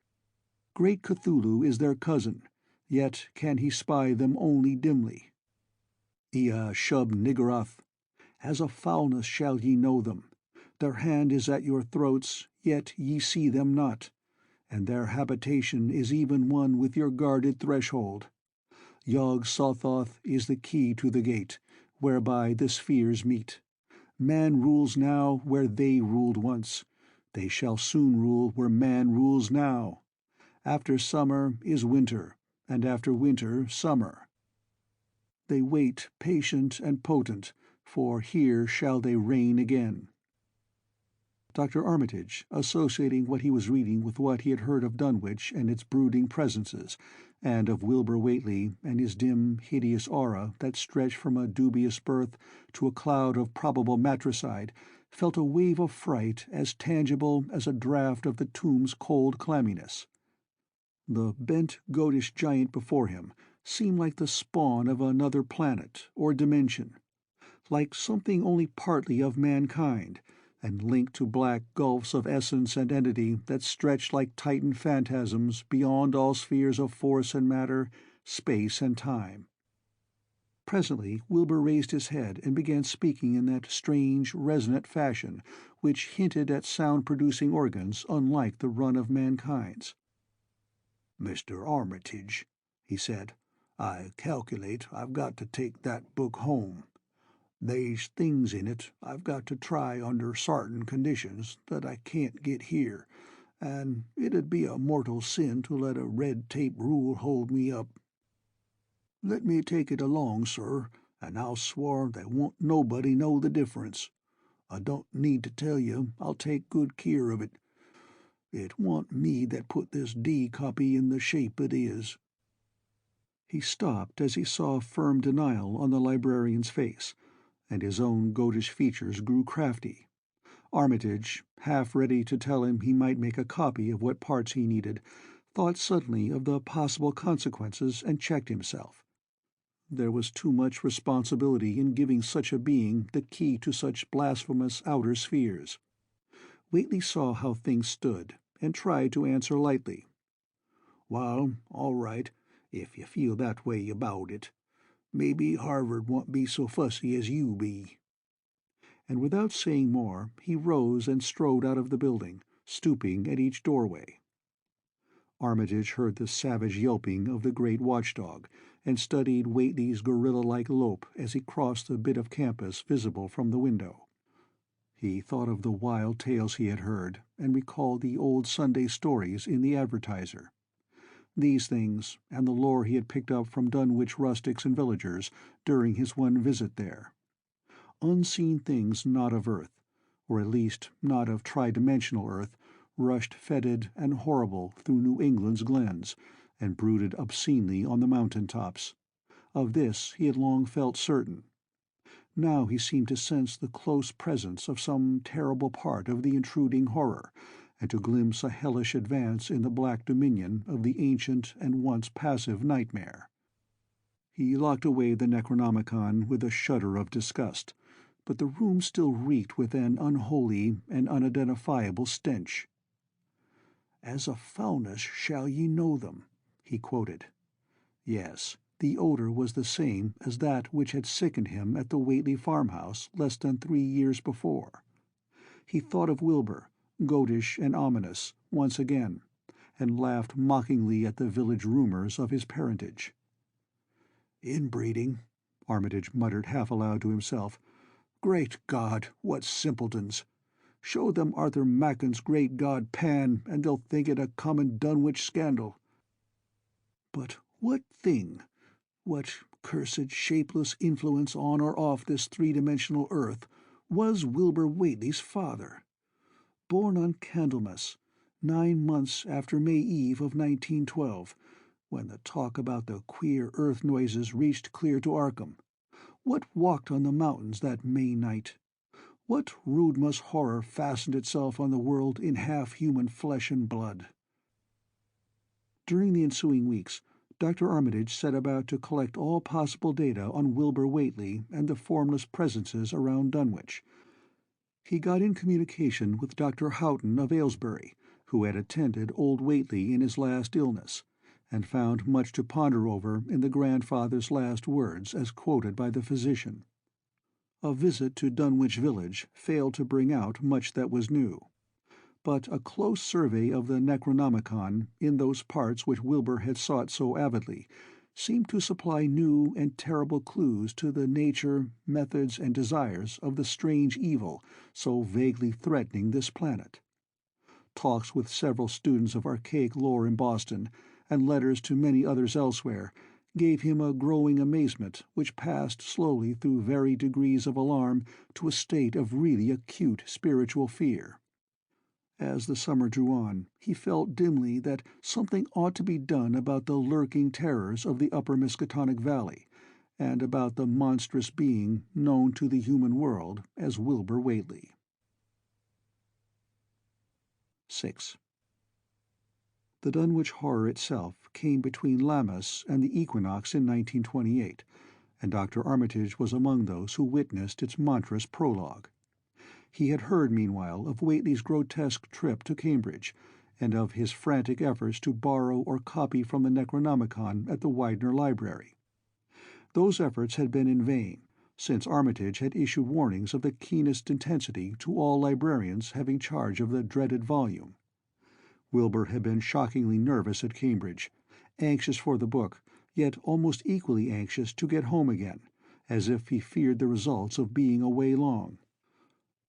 Great Cthulhu is their cousin, yet can he spy them only dimly. Ea Shub Niggurath, as a foulness shall ye know them. Their hand is at your throats, yet ye see them not, and their habitation is even one with your guarded threshold. Yog-Sothoth is the key to the gate, whereby the spheres meet. Man rules now where they ruled once. They shall soon rule where man rules now. After summer is winter, and after winter summer. They wait patient and potent, for here shall they reign again. Dr. Armitage, associating what he was reading with what he had heard of Dunwich and its brooding presences, and of Wilbur Whately and his dim, hideous aura that stretched from a dubious birth to a cloud of probable matricide, felt a wave of fright as tangible as a draught of the tomb's cold clamminess. The bent, goatish giant before him seemed like the spawn of another planet or dimension, like something only partly of mankind, and linked to black gulfs of essence and entity that stretched like Titan phantasms beyond all spheres of force and matter, space and time. Presently Wilbur raised his head and began speaking in that strange, resonant fashion which hinted at sound-producing organs unlike the run of mankind's. "Mr. Armitage," he said, "I calculate I've got to take that book home. They's things in it I've got to try under sartain conditions that I can't get here, and it'd be a mortal sin to let a red-tape rule hold me up. Let me take it along, sir, and I'll swar there won't nobody know the difference. I don't need to tell you I'll take good keer of it. It wa'n't me that put this D copy in the shape it is." He stopped as he saw firm denial on the librarian's face, and his own goatish features grew crafty. Armitage, half ready to tell him he might make a copy of what parts he needed, thought suddenly of the possible consequences and checked himself. There was too much responsibility in giving such a being the key to such blasphemous outer spheres. Whately saw how things stood, and tried to answer lightly. "Well, all right, if you feel that way about it. Maybe Harvard won't be so fussy as you be." And without saying more, he rose and strode out of the building, stooping at each doorway. Armitage heard the savage yelping of the great watchdog, and studied Whately's gorilla-like lope as he crossed the bit of campus visible from the window. He thought of the wild tales he had heard, and recalled the old Sunday stories in the Advertiser. These things, and the lore he had picked up from Dunwich rustics and villagers during his one visit there. Unseen things not of earth, or at least not of tri-dimensional earth, rushed fetid and horrible through New England's glens, and brooded obscenely on the mountain tops. Of this he had long felt certain. Now he seemed to sense the close presence of some terrible part of the intruding horror, and to glimpse a hellish advance in the black dominion of the ancient and once passive nightmare. He locked away the Necronomicon with a shudder of disgust, but the room still reeked with an unholy and unidentifiable stench. "As a foulness shall ye know them," he quoted. Yes, the odor was the same as that which had sickened him at the Whately farmhouse less than 3 years before. He thought of Wilbur, goatish and ominous, once again, and laughed mockingly at the village rumors of his parentage. "Inbreeding," Armitage muttered half aloud to himself. "Great God, what simpletons! Show them Arthur Machen's great god Pan, and they'll think it a common Dunwich scandal. But what thing, what cursed shapeless influence on or off this three-dimensional earth, was Wilbur Whately's father? Born on Candlemas, 9 months after May Eve of 1912, when the talk about the queer earth noises reached clear to Arkham. What walked on the mountains that May night? What Rudmas horror fastened itself on the world in half-human flesh and blood? During the ensuing weeks, Dr. Armitage set about to collect all possible data on Wilbur Whately and the formless presences around Dunwich. He got in communication with Dr. Houghton of Aylesbury, who had attended old Whately in his last illness, and found much to ponder over in the grandfather's last words as quoted by the physician. A visit to Dunwich village failed to bring out much that was new, but a close survey of the Necronomicon in those parts which Wilbur had sought so avidly seemed to supply new and terrible clues to the nature, methods, and desires of the strange evil so vaguely threatening this planet. Talks with several students of archaic lore in Boston, and letters to many others elsewhere, gave him a growing amazement which passed slowly through varied degrees of alarm to a state of really acute spiritual fear. As the summer drew on, he felt dimly that something ought to be done about the lurking terrors of the upper Miskatonic Valley, and about the monstrous being known to the human world as Wilbur Whately. 6. The Dunwich horror itself came between Lammas and the equinox in 1928, and Dr. Armitage was among those who witnessed its monstrous prologue. He had heard, meanwhile, of Whately's grotesque trip to Cambridge, and of his frantic efforts to borrow or copy from the Necronomicon at the Widener Library. Those efforts had been in vain, since Armitage had issued warnings of the keenest intensity to all librarians having charge of the dreaded volume. Wilbur had been shockingly nervous at Cambridge, anxious for the book, yet almost equally anxious to get home again, as if he feared the results of being away long.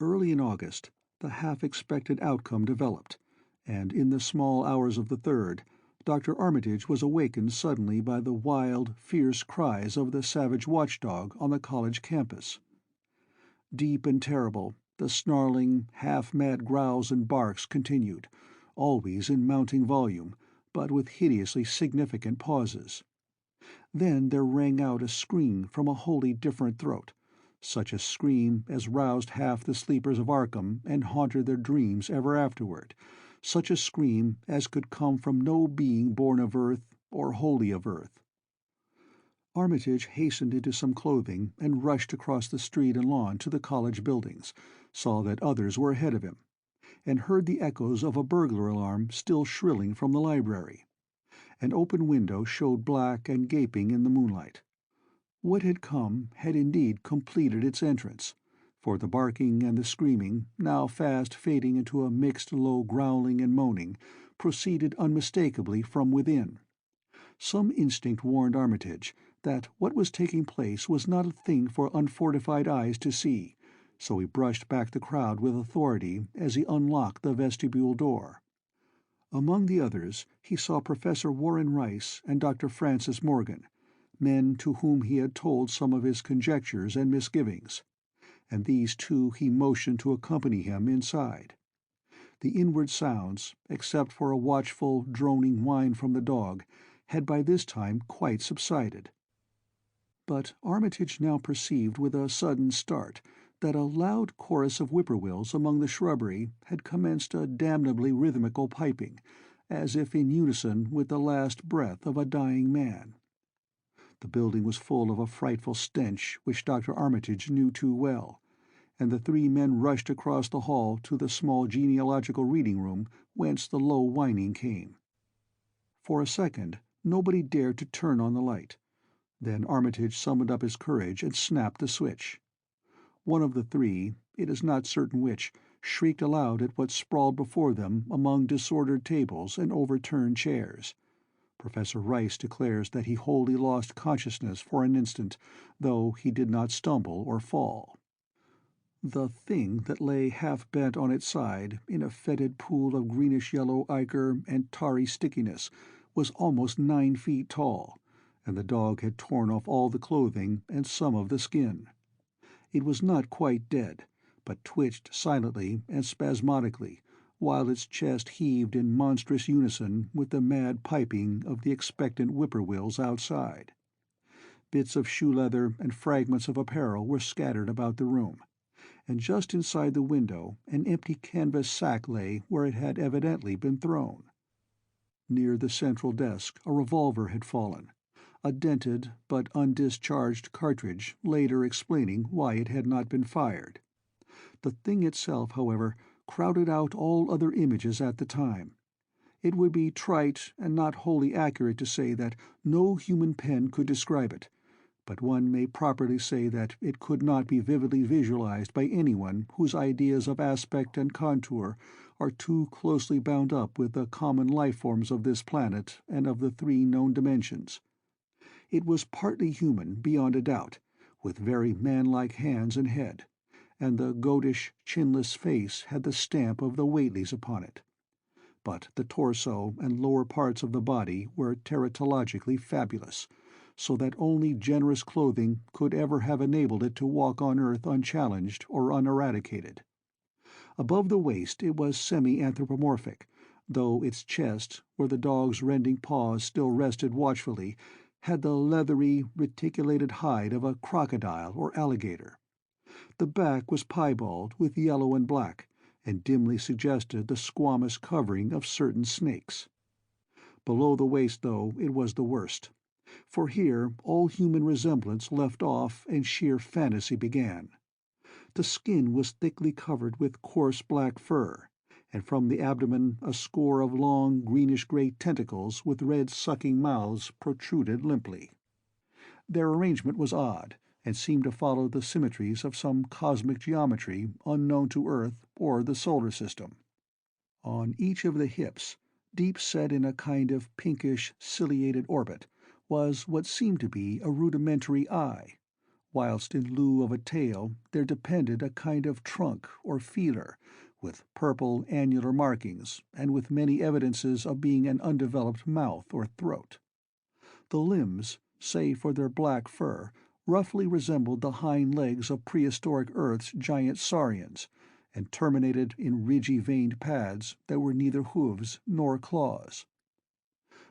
Early in August, the half-expected outcome developed, and in the small hours of the 3rd, Dr. Armitage was awakened suddenly by the wild, fierce cries of the savage watchdog on the college campus. Deep and terrible, the snarling, half-mad growls and barks continued, always in mounting volume, but with hideously significant pauses. Then there rang out a scream from a wholly different throat, such a scream as roused half the sleepers of Arkham and haunted their dreams ever afterward, such a scream as could come from no being born of earth or wholly of earth. Armitage hastened into some clothing and rushed across the street and lawn to the college buildings, saw that others were ahead of him, and heard the echoes of a burglar alarm still shrilling from the library. An open window showed black and gaping in the moonlight. What had come had indeed completed its entrance, for the barking and the screaming, now fast fading into a mixed low growling and moaning, proceeded unmistakably from within. Some instinct warned Armitage that what was taking place was not a thing for unfortified eyes to see, so he brushed back the crowd with authority as he unlocked the vestibule door. Among the others he saw Professor Warren Rice and Dr. Francis Morgan, men to whom he had told some of his conjectures and misgivings, and these two he motioned to accompany him inside. The inward sounds, except for a watchful, droning whine from the dog, had by this time quite subsided. But Armitage now perceived with a sudden start that a loud chorus of whippoorwills among the shrubbery had commenced a damnably rhythmical piping, as if in unison with the last breath of a dying man. The building was full of a frightful stench which Dr. Armitage knew too well, and the three men rushed across the hall to the small genealogical reading room whence the low whining came. For a second nobody dared to turn on the light. Then Armitage summoned up his courage and snapped the switch. One of the three, it is not certain which, shrieked aloud at what sprawled before them among disordered tables and overturned chairs. Professor Rice declares that he wholly lost consciousness for an instant, though he did not stumble or fall. The thing that lay half-bent on its side in a fetid pool of greenish-yellow ichor and tarry stickiness was almost 9 feet tall, and the dog had torn off all the clothing and some of the skin. It was not quite dead, but twitched silently and spasmodically, while its chest heaved in monstrous unison with the mad piping of the expectant whippoorwills outside. Bits of shoe-leather and fragments of apparel were scattered about the room, and just inside the window an empty canvas sack lay where it had evidently been thrown. Near the central desk a revolver had fallen, a dented but undischarged cartridge later explaining why it had not been fired. The thing itself, however, crowded out all other images at the time. It would be trite and not wholly accurate to say that no human pen could describe it, but one may properly say that it could not be vividly visualized by anyone whose ideas of aspect and contour are too closely bound up with the common life-forms of this planet and of the 3 known dimensions. It was partly human, beyond a doubt, with very man-like hands and head, and the goatish, chinless face had the stamp of the Whateleys upon it. But the torso and lower parts of the body were teratologically fabulous, so that only generous clothing could ever have enabled it to walk on earth unchallenged or uneradicated. Above the waist it was semi-anthropomorphic, though its chest, where the dog's rending paws still rested watchfully, had the leathery, reticulated hide of a crocodile or alligator. The back was piebald with yellow and black, and dimly suggested the squamous covering of certain snakes. Below the waist, though, it was the worst, for here all human resemblance left off and sheer fantasy began. The skin was thickly covered with coarse black fur, and from the abdomen a score of long greenish-gray tentacles with red sucking mouths protruded limply. Their arrangement was odd, and seemed to follow the symmetries of some cosmic geometry unknown to Earth or the solar system. On each of the hips, deep set in a kind of pinkish, ciliated orbit, was what seemed to be a rudimentary eye, whilst in lieu of a tail there depended a kind of trunk or feeler, with purple annular markings, and with many evidences of being an undeveloped mouth or throat. The limbs, save for their black fur, roughly resembled the hind legs of prehistoric Earth's giant saurians, and terminated in ridgy veined pads that were neither hooves nor claws.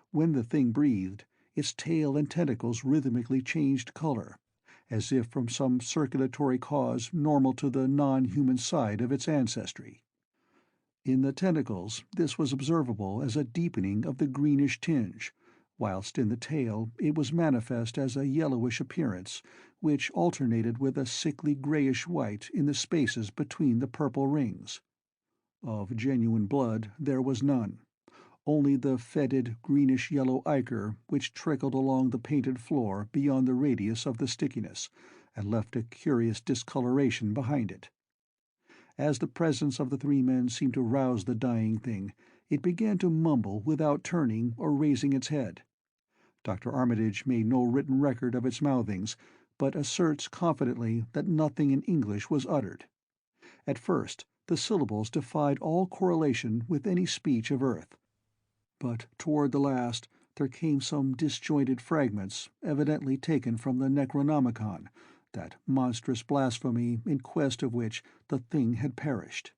When the thing breathed, its tail and tentacles rhythmically changed color, as if from some circulatory cause normal to the non-human side of its ancestry. In the tentacles this was observable as a deepening of the greenish tinge, whilst in the tail it was manifest as a yellowish appearance, which alternated with a sickly greyish-white in the spaces between the purple rings. Of genuine blood there was none, only the fetid greenish-yellow ichor which trickled along the painted floor beyond the radius of the stickiness, and left a curious discoloration behind it. As the presence of the 3 men seemed to rouse the dying thing, it began to mumble without turning or raising its head. Dr. Armitage made no written record of its mouthings, but asserts confidently that nothing in English was uttered. At first the syllables defied all correlation with any speech of Earth, but toward the last there came some disjointed fragments, evidently taken from the Necronomicon, that monstrous blasphemy in quest of which the thing had perished.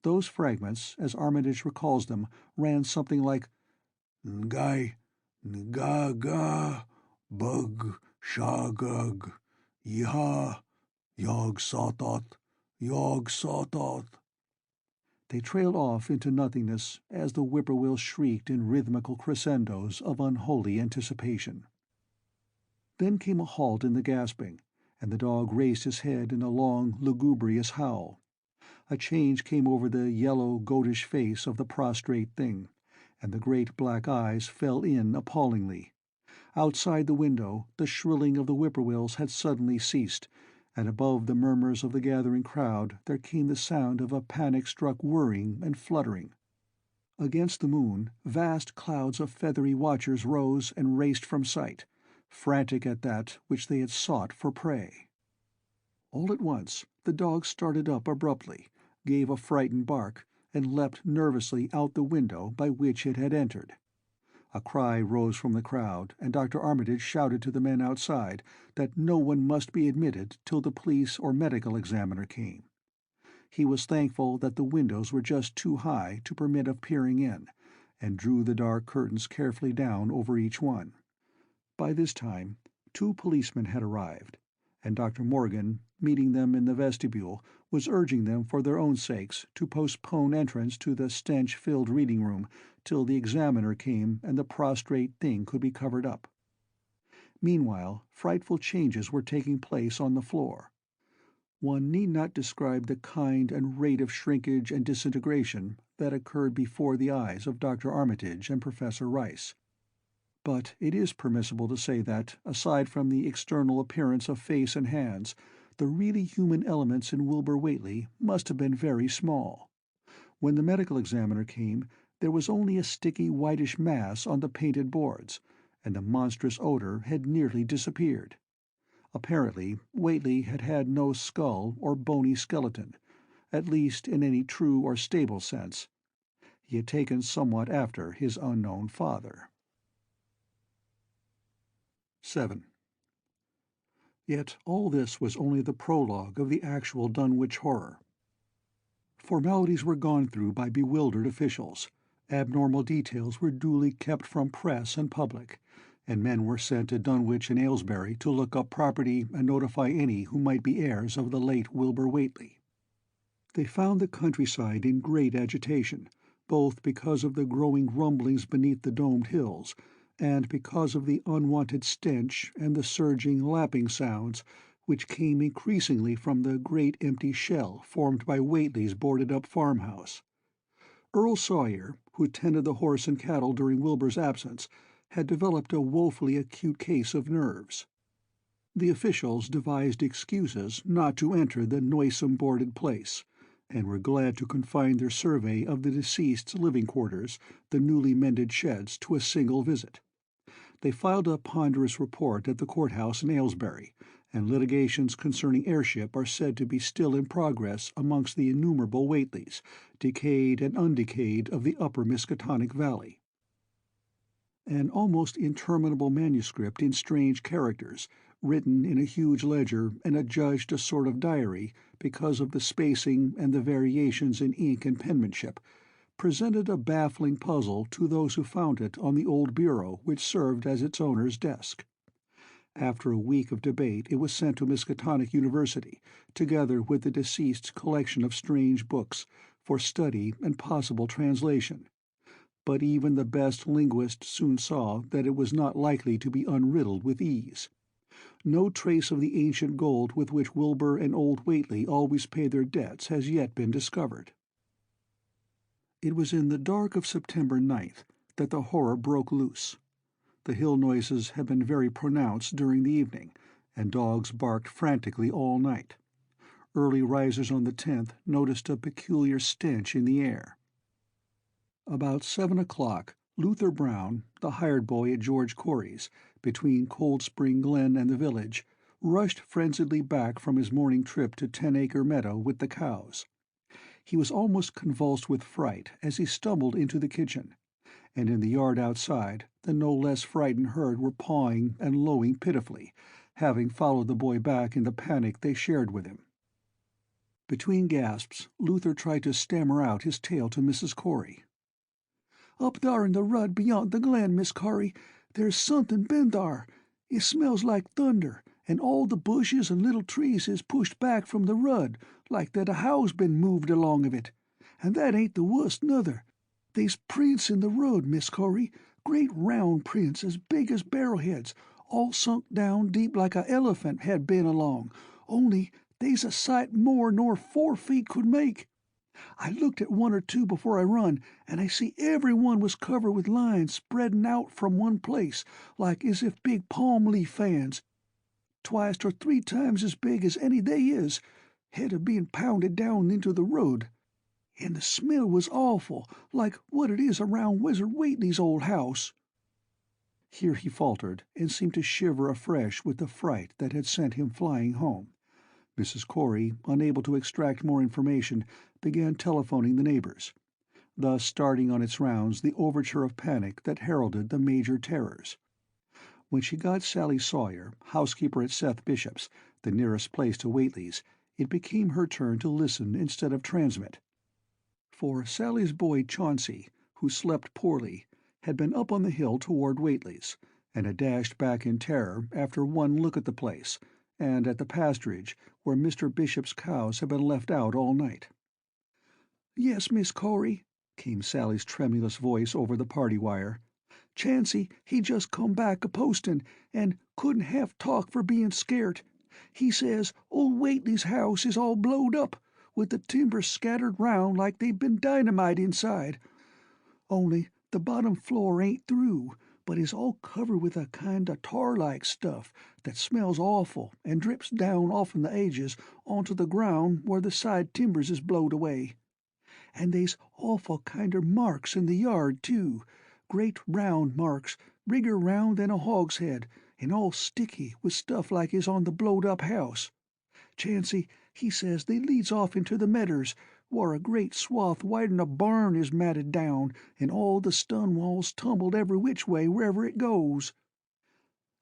Those fragments, as Armitage recalls them, ran something like "Ngai, Nga Ga, Bug, Shagug, ya, yog sawtot, yog sawtot. They trailed off into nothingness as the whippoorwill shrieked in rhythmical crescendos of unholy anticipation. Then came a halt in the gasping, and the dog raised his head in a long, lugubrious howl. A change came over the yellow, goatish face of the prostrate thing, and the great black eyes fell in appallingly. Outside the window, the shrilling of the whippoorwills had suddenly ceased, and above the murmurs of the gathering crowd there came the sound of a panic-struck whirring and fluttering. Against the moon, vast clouds of feathery watchers rose and raced from sight, frantic at that which they had sought for prey. All at once the dog started up abruptly, gave a frightened bark, and leapt nervously out the window by which it had entered. A cry rose from the crowd, and Dr. Armitage shouted to the men outside that no one must be admitted till the police or medical examiner came. He was thankful that the windows were just too high to permit of peering in, and drew the dark curtains carefully down over each one. By this time 2 policemen had arrived, and Dr. Morgan, meeting them in the vestibule, was urging them for their own sakes to postpone entrance to the stench-filled reading-room till the examiner came and the prostrate thing could be covered up. Meanwhile, frightful changes were taking place on the floor. One need not describe the kind and rate of shrinkage and disintegration that occurred before the eyes of Dr. Armitage and Professor Rice. But it is permissible to say that, aside from the external appearance of face and hands, the really human elements in Wilbur Whately must have been very small. When the medical examiner came, there was only a sticky whitish mass on the painted boards, and the monstrous odor had nearly disappeared. Apparently, Whately had had no skull or bony skeleton, at least in any true or stable sense. He had taken somewhat after his unknown father. 7. Yet all this was only the prologue of the actual Dunwich horror. Formalities were gone through by bewildered officials, abnormal details were duly kept from press and public, and men were sent to Dunwich and Aylesbury to look up property and notify any who might be heirs of the late Wilbur Whately. They found the countryside in great agitation, both because of the growing rumblings beneath the domed hills, and because of the unwanted stench and the surging, lapping sounds which came increasingly from the great empty shell formed by Whately's boarded-up farmhouse. Earl Sawyer, who tended the horse and cattle during Wilbur's absence, had developed a woefully acute case of nerves. The officials devised excuses not to enter the noisome boarded place, and were glad to confine their survey of the deceased's living quarters, the newly mended sheds, to a single visit. They filed a ponderous report at the courthouse in Aylesbury, and litigations concerning airship are said to be still in progress amongst the innumerable Whateleys, decayed and undecayed, of the upper Miskatonic Valley. An almost interminable manuscript in strange characters, written in a huge ledger and adjudged a sort of diary because of the spacing and the variations in ink and penmanship, presented a baffling puzzle to those who found it on the old bureau which served as its owner's desk. After a week of debate it was sent to Miskatonic University, together with the deceased's collection of strange books, for study and possible translation. But even the best linguist soon saw that it was not likely to be unriddled with ease. No trace of the ancient gold with which Wilbur and old Whately always paid their debts has yet been discovered. It was in the dark of September 9th that the horror broke loose. The hill noises had been very pronounced during the evening, and dogs barked frantically all night. Early risers on the 10th noticed a peculiar stench in the air. About 7 o'clock, Luther Brown, the hired boy at George Corey's, between Cold Spring Glen and the village, rushed frenziedly back from his morning trip to 10-Acre Meadow with the cows. He was almost convulsed with fright as he stumbled into the kitchen, and in the yard outside the no less frightened herd were pawing and lowing pitifully, having followed the boy back in the panic they shared with him. Between gasps, Luther tried to stammer out his tale to Mrs. Corey. "Up thar in the rud beyont the glen, Miss Corey, there's somethin' been thar. It smells like thunder, and all the bushes and little trees is pushed back from the rud, like that a house been moved along of it. And that ain't the wust, nuther. They's prints in the rud, Miss Corey, great round prints as big as barrelheads, all sunk down deep like a elephant had been along, only they's a sight more nor 4 feet could make. I looked at one or two before I run, and I see every one was covered with lines spreadin' out from one place, like as if big palm leaf fans, twice or 3 times as big as any they is, had a bein' pounded down into the road. And the smell was awful, like what it is around Wizard Whately's old house." Here he faltered, and seemed to shiver afresh with the fright that had sent him flying home. Mrs. Corey, unable to extract more information, began telephoning the neighbors, thus starting on its rounds the overture of panic that heralded the major terrors. When she got Sally Sawyer, housekeeper at Seth Bishop's, the nearest place to Whately's, it became her turn to listen instead of transmit. For Sally's boy Chauncey, who slept poorly, had been up on the hill toward Whately's, and had dashed back in terror after one look at the place, and at the pasturage where Mr. Bishop's cows had been left out all night. "Yes, Miss Corey," came Sally's tremulous voice over the party wire. "Chancey, he just come back a postin', and couldn't half talk for bein' scairt. He says old Whately's house is all blowed up, with the timbers scattered round like they'd been dynamite inside. Only the bottom floor ain't through, but is all covered with a kind o' tar-like stuff that smells awful and drips down off'n the edges onto the ground where the side timbers is blowed away. And they's awful kinder marks in the yard, too, great round marks, bigger round than a hogshead, and all sticky with stuff like is on the blowed-up house. Chancey, he says they leads off into the medders, whar a great swath wider'n a barn is matted down, and all the stun walls tumbled every which way wherever it goes.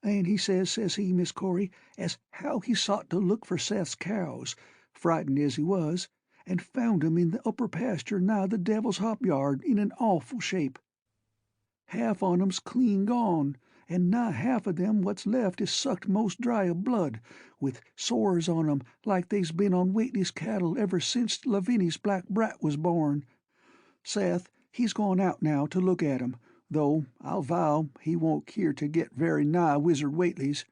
And he says he, Miss Corey, as how he sought to look for Seth's cows, frightened as he was, and found 'em in the upper pasture nigh the Devil's Hop yard in an awful shape. Half on 'em's clean gone, and nigh half of them what's left is sucked most dry of blood, with sores on 'em like they's been on Whately's cattle ever since Lavinia's black brat was born. Seth, he's gone out now to look at 'em, though I'll vow he won't keer to get very nigh Wizard Whately's.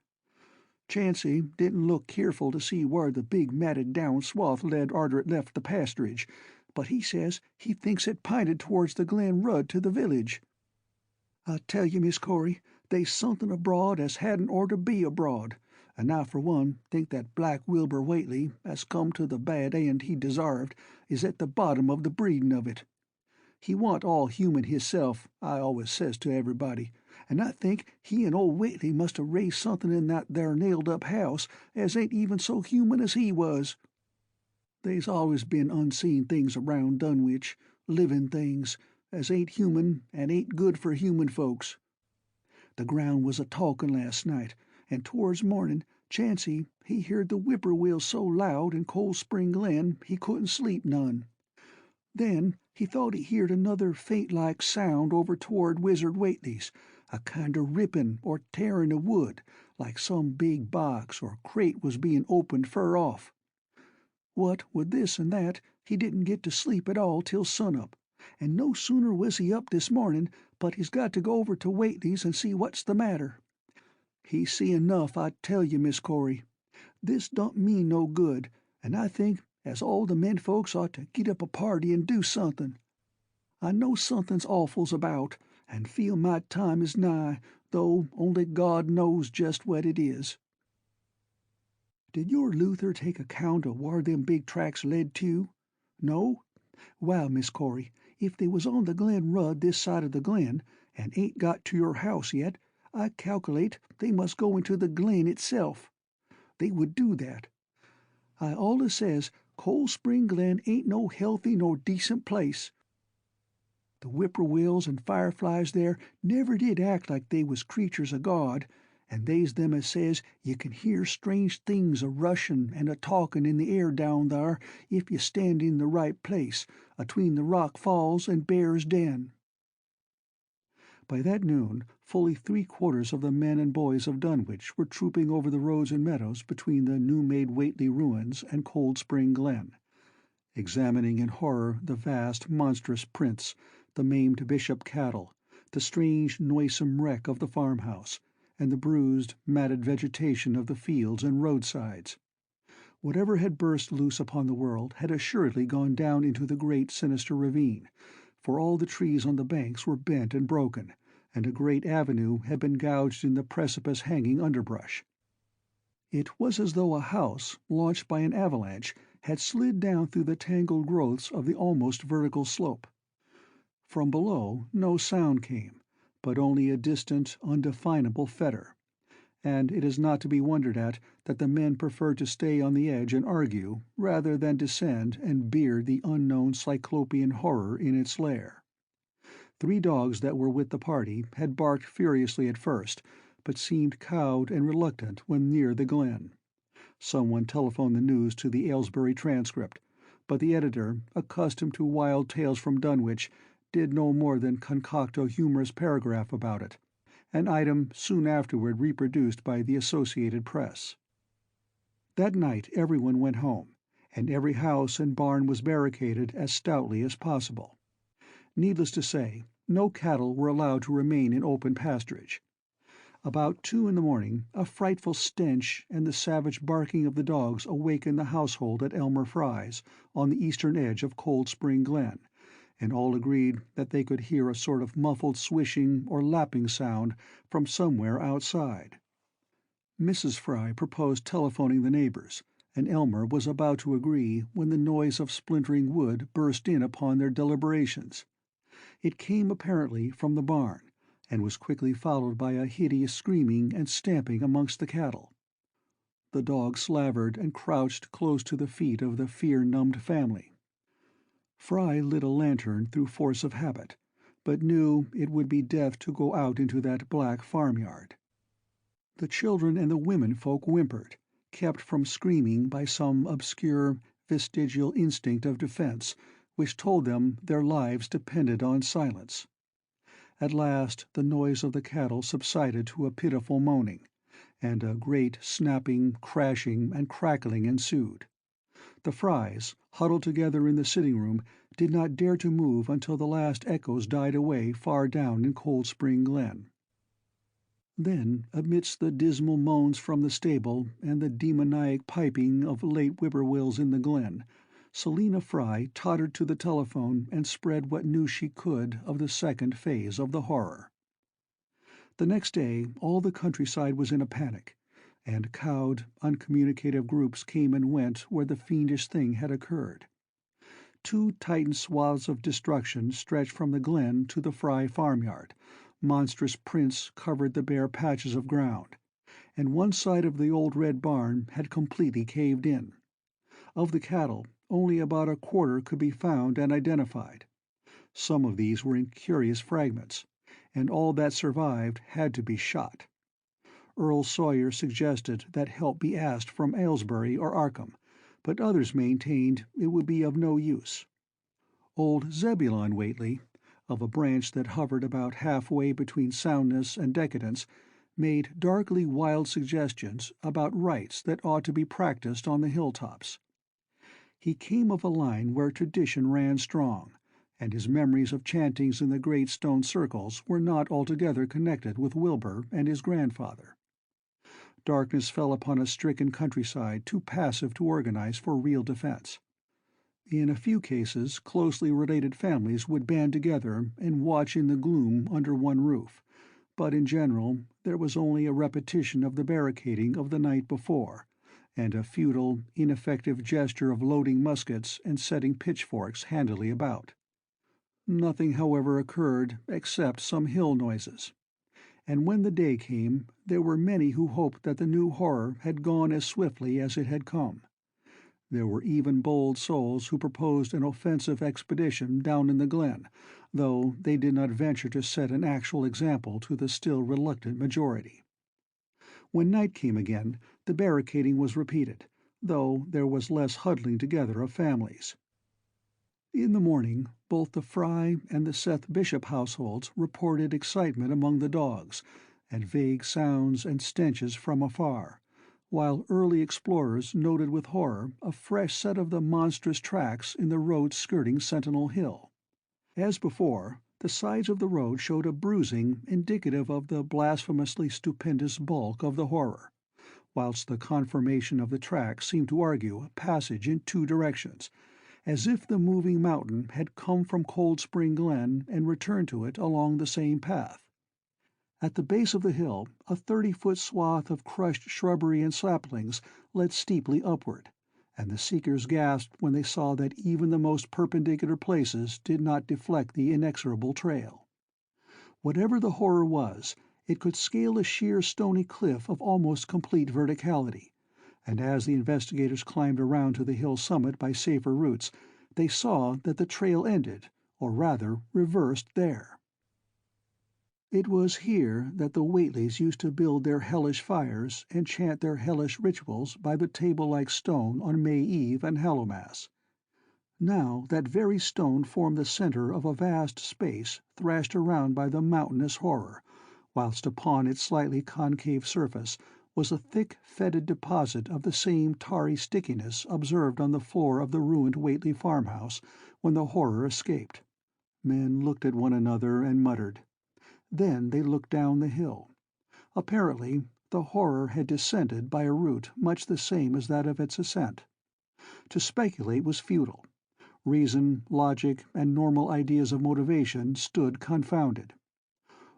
Chancey didn't look keerful to see where the big matted down swath led arter it left the pasturage, but he says he thinks it pinted towards the Glen Rud to the village. I tell you, Miss Corey, they's somethin' abroad as hadn't orter be abroad, and I for one think that Black Wilbur Whately, as come to the bad end he desarved, is at the bottom of the breedin' of it. He wa'n't all human hisself, I always says to everybody, and I think he and old Whately must have raised somethin' in that there nailed-up house as ain't even so human as he was. They's always been unseen things around Dunwich, livin' things, as ain't human and ain't good for human folks. The ground was a-talkin' last night, and towards mornin' Chancey he heard the whippoorwills so loud in Cold Spring Glen he couldn't sleep none. Then he thought he heerd another faint-like sound over toward Wizard Whately's, a kind o' rippin' or tearin' o' wood, like some big box or crate was bein' opened fur off. What with this and that, he didn't get to sleep at all till sunup, and no sooner was he up this mornin' but he's got to go over to Whately's and see what's the matter. He's seein' enough, I tell you, Miss Corey. This don't mean no good, and I think as all the men folks ought to git up a party and do somethin'. I know somethin's awful's about, and feel my time is nigh, though only God knows just what it is." "Did your Luther take account of whar them big tracks led to? No? Well, Miss Corey, if they was on the Glen Rud this side of the glen, and ain't got to your house yet, I calc'late they must go into the glen itself. They would do that. I allus says Cold Spring Glen ain't no healthy nor decent place. The whippoorwills and fireflies there never did act like they was creatures o' God, and they's them as says you can hear strange things a-rushin' and a-talkin' in the air down thar if you stand in the right place, atween the Rock Falls and Bear's Den." By that noon fully three-quarters of the men and boys of Dunwich were trooping over the roads and meadows between the new-made Whately ruins and Cold Spring Glen, examining in horror the vast, monstrous prints, the maimed bishop cattle, the strange, noisome wreck of the farmhouse, and the bruised, matted vegetation of the fields and roadsides. Whatever had burst loose upon the world had assuredly gone down into the great sinister ravine, for all the trees on the banks were bent and broken, and a great avenue had been gouged in the precipice-hanging underbrush. It was as though a house, launched by an avalanche, had slid down through the tangled growths of the almost vertical slope. From below no sound came, but only a distant, undefinable fetor, and it is not to be wondered at that the men preferred to stay on the edge and argue, rather than descend and beard the unknown cyclopean horror in its lair. 3 dogs that were with the party had barked furiously at first, but seemed cowed and reluctant when near the glen. Someone telephoned the news to the Aylesbury Transcript, but the editor, accustomed to wild tales from Dunwich, did no more than concoct a humorous paragraph about it, an item soon afterward reproduced by the Associated Press. That night everyone went home, and every house and barn was barricaded as stoutly as possible. Needless to say, no cattle were allowed to remain in open pasturage. About 2 in the morning a frightful stench and the savage barking of the dogs awakened the household at Elmer Fry's, on the eastern edge of Cold Spring Glen, and all agreed that they could hear a sort of muffled swishing or lapping sound from somewhere outside. Mrs. Fry proposed telephoning the neighbors, and Elmer was about to agree when the noise of splintering wood burst in upon their deliberations. It came apparently from the barn, and was quickly followed by a hideous screaming and stamping amongst the cattle. The dogs slavered and crouched close to the feet of the fear-numbed family. Fry lit a lantern through force of habit, but knew it would be death to go out into that black farmyard. The children and the women-folk whimpered, kept from screaming by some obscure, vestigial instinct of defense which told them their lives depended on silence. At last the noise of the cattle subsided to a pitiful moaning, and a great snapping, crashing, and crackling ensued. The Frys, huddled together in the sitting-room, did not dare to move until the last echoes died away far down in Cold Spring Glen. Then, amidst the dismal moans from the stable and the demoniac piping of late whippoorwills in the glen, Selina Fry tottered to the telephone and spread what news she could of the second phase of the horror. The next day all the countryside was in a panic, and cowed, uncommunicative groups came and went where the fiendish thing had occurred. 2 tightened swaths of destruction stretched from the glen to the Fry farmyard. Monstrous prints covered the bare patches of ground, and one side of the old red barn had completely caved in. Of the cattle, only about a quarter could be found and identified. Some of these were in curious fragments, and all that survived had to be shot. Earl Sawyer suggested that help be asked from Aylesbury or Arkham, but others maintained it would be of no use. Old Zebulon Whately, of a branch that hovered about halfway between soundness and decadence, made darkly wild suggestions about rites that ought to be practiced on the hilltops. He came of a line where tradition ran strong, and his memories of chantings in the great stone circles were not altogether connected with Wilbur and his grandfather. Darkness fell upon a stricken countryside too passive to organize for real defense. In a few cases closely related families would band together and watch in the gloom under one roof, but in general there was only a repetition of the barricading of the night before, and a futile, ineffective gesture of loading muskets and setting pitchforks handily about. Nothing, however, occurred except some hill noises, and when the day came there were many who hoped that the new horror had gone as swiftly as it had come. There were even bold souls who proposed an offensive expedition down in the glen, though they did not venture to set an actual example to the still reluctant majority. When night came again, the barricading was repeated, though there was less huddling together of families. In the morning, both the Fry and the Seth Bishop households reported excitement among the dogs, and vague sounds and stenches from afar, while early explorers noted with horror a fresh set of the monstrous tracks in the road skirting Sentinel Hill. As before, the sides of the road showed a bruising indicative of the blasphemously stupendous bulk of the horror, whilst the conformation of the tracks seemed to argue a passage in two directions, as if the moving mountain had come from Cold Spring Glen and returned to it along the same path. At the base of the hill, a 30-foot swath of crushed shrubbery and saplings led steeply upward, and the seekers gasped when they saw that even the most perpendicular places did not deflect the inexorable trail. Whatever the horror was, it could scale a sheer stony cliff of almost complete verticality, and as the investigators climbed around to the hill summit by safer routes, they saw that the trail ended, or rather reversed, there. It was here that the Whateleys used to build their hellish fires and chant their hellish rituals by the table-like stone on May Eve and Hallowmass. Now that very stone formed the center of a vast space thrashed around by the mountainous horror, whilst upon its slightly concave surface was a thick, fetid deposit of the same tarry stickiness observed on the floor of the ruined Whateley farmhouse when the horror escaped. Men looked at one another and muttered. Then they looked down the hill. Apparently, the horror had descended by a route much the same as that of its ascent. To speculate was futile. Reason, logic, and normal ideas of motivation stood confounded.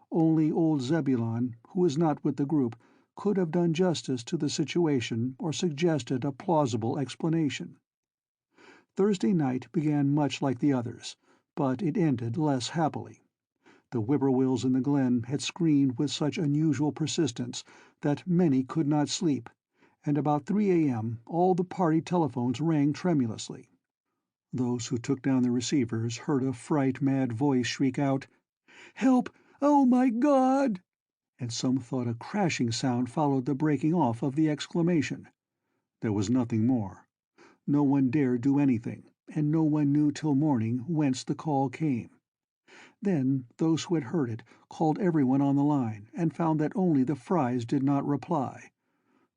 Only old Zebulon, who was not with the group, could have done justice to the situation or suggested a plausible explanation. Thursday night began much like the others, but it ended less happily. The whippoorwills in the glen had screamed with such unusual persistence that many could not sleep, and about 3 a.m. all the party telephones rang tremulously. Those who took down the receivers heard a fright-mad voice shriek out, "Help! Oh, my God!" and some thought a crashing sound followed the breaking off of the exclamation. There was nothing more. No one dared do anything, and no one knew till morning whence the call came. Then those who had heard it called everyone on the line, and found that only the Frys did not reply.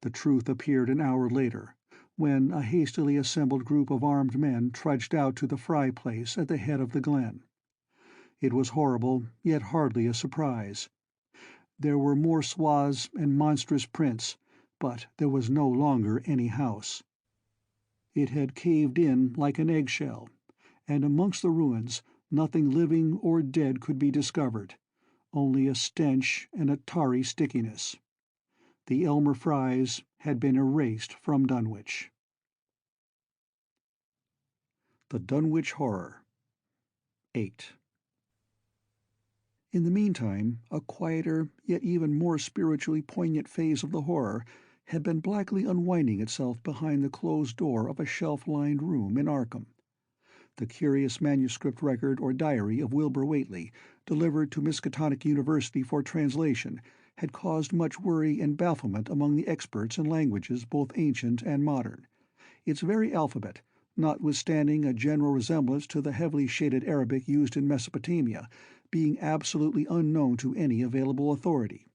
The truth appeared an hour later, when a hastily assembled group of armed men trudged out to the Fry place at the head of the glen. It was horrible, yet hardly a surprise. There were more swaths and monstrous prints, but there was no longer any house. It had caved in like an eggshell, and amongst the ruins nothing living or dead could be discovered, only a stench and a tarry stickiness. The Elmer Frys had been erased from Dunwich. The Dunwich Horror 8. In the meantime, a quieter, yet even more spiritually poignant phase of the horror had been blackly unwinding itself behind the closed door of a shelf-lined room in Arkham. The curious manuscript record or diary of Wilbur Whateley, delivered to Miskatonic University for translation, had caused much worry and bafflement among the experts in languages both ancient and modern. Its very alphabet, notwithstanding a general resemblance to the heavily shaded Arabic used in Mesopotamia, being absolutely unknown to any available authority.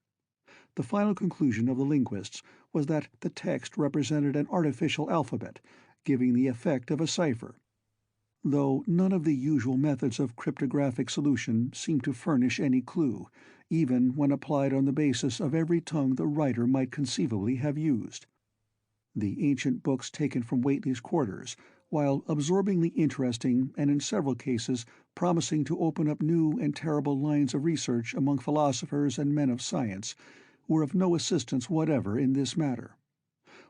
The final conclusion of the linguists was that the text represented an artificial alphabet, giving the effect of a cipher, though none of the usual methods of cryptographic solution seemed to furnish any clue, even when applied on the basis of every tongue the writer might conceivably have used. The ancient books taken from Whately's quarters, while absorbingly interesting and in several cases promising to open up new and terrible lines of research among philosophers and men of science, were of no assistance whatever in this matter.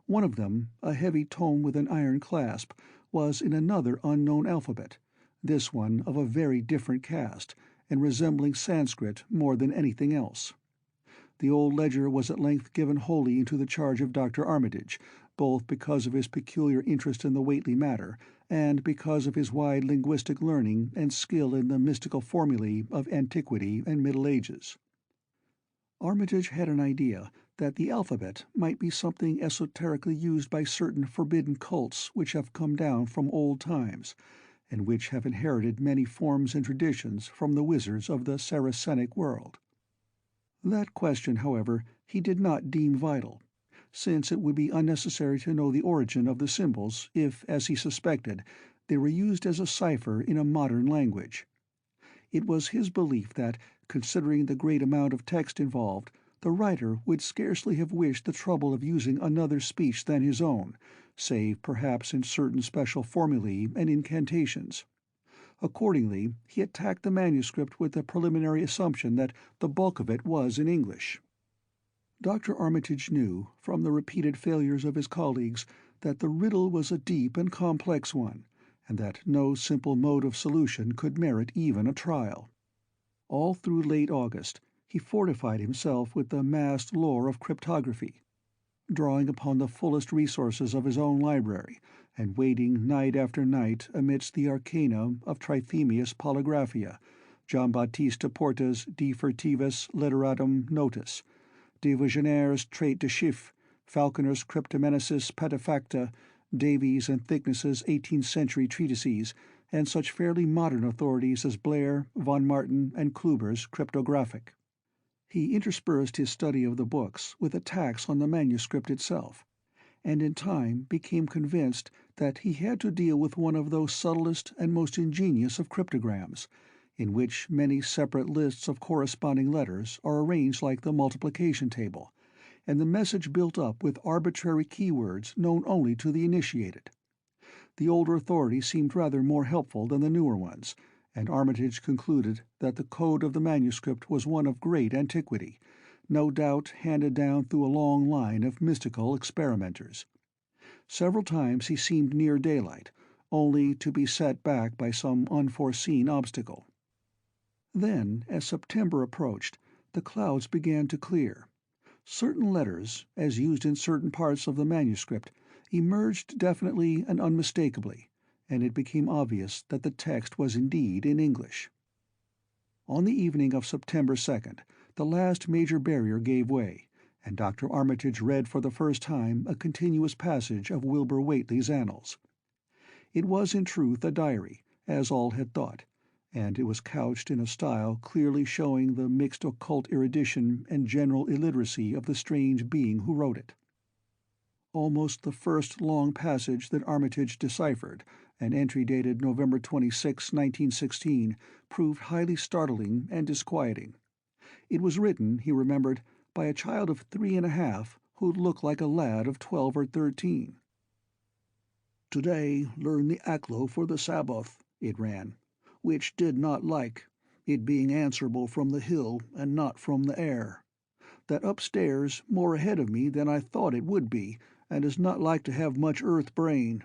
One of them, a heavy tome with an iron clasp, was in another unknown alphabet, this one of a very different cast, and resembling Sanskrit more than anything else. The old ledger was at length given wholly into the charge of Dr. Armitage, both because of his peculiar interest in the Whately matter, and because of his wide linguistic learning and skill in the mystical formulae of antiquity and Middle Ages. Armitage had an idea that the alphabet might be something esoterically used by certain forbidden cults which have come down from old times, and which have inherited many forms and traditions from the wizards of the Saracenic world. That question, however, he did not deem vital, since it would be unnecessary to know the origin of the symbols if, as he suspected, they were used as a cipher in a modern language. It was his belief that, considering the great amount of text involved, the writer would scarcely have wished the trouble of using another speech than his own, save perhaps in certain special formulae and incantations. Accordingly, he attacked the manuscript with the preliminary assumption that the bulk of it was in English. Dr. Armitage knew, from the repeated failures of his colleagues, that the riddle was a deep and complex one, and that no simple mode of solution could merit even a trial. All through late August he fortified himself with the massed lore of cryptography, drawing upon the fullest resources of his own library, and waiting night after night amidst the arcana of Trithemius Polygraphia, Giambattista Porta's De Furtivis Literatum Notis, de Visionaire's Trait de Chiffre, Falconer's Cryptomenesis Patefacta, Davies and Thickness's 18th-century treatises, and such fairly modern authorities as Blair, von Martin, and Kluber's Cryptographic. He interspersed his study of the books with attacks on the manuscript itself, and in time became convinced that he had to deal with one of those subtlest and most ingenious of cryptograms, in which many separate lists of corresponding letters are arranged like the multiplication table, and the message built up with arbitrary keywords known only to the initiated. The older authorities seemed rather more helpful than the newer ones, and Armitage concluded that the code of the manuscript was one of great antiquity, no doubt handed down through a long line of mystical experimenters. Several times he seemed near daylight, only to be set back by some unforeseen obstacle. Then, as September approached, the clouds began to clear. Certain letters, as used in certain parts of the manuscript, emerged definitely and unmistakably, and it became obvious that the text was indeed in English. On the evening of September 2nd, the last major barrier gave way, and Dr. Armitage read for the first time a continuous passage of Wilbur Whately's Annals. It was in truth a diary, as all had thought, and it was couched in a style clearly showing the mixed occult erudition and general illiteracy of the strange being who wrote it. Almost the first long passage that Armitage deciphered, an entry dated November 26, 1916, proved highly startling and disquieting. It was written, he remembered, by a child of 3.5 who looked like a lad of 12 or 13. "Today learn the Aklo for the Sabbath," it ran, "which did not like, it being answerable from the hill and not from the air. That upstairs more ahead of me than I thought it would be, and is not like to have much earth brain.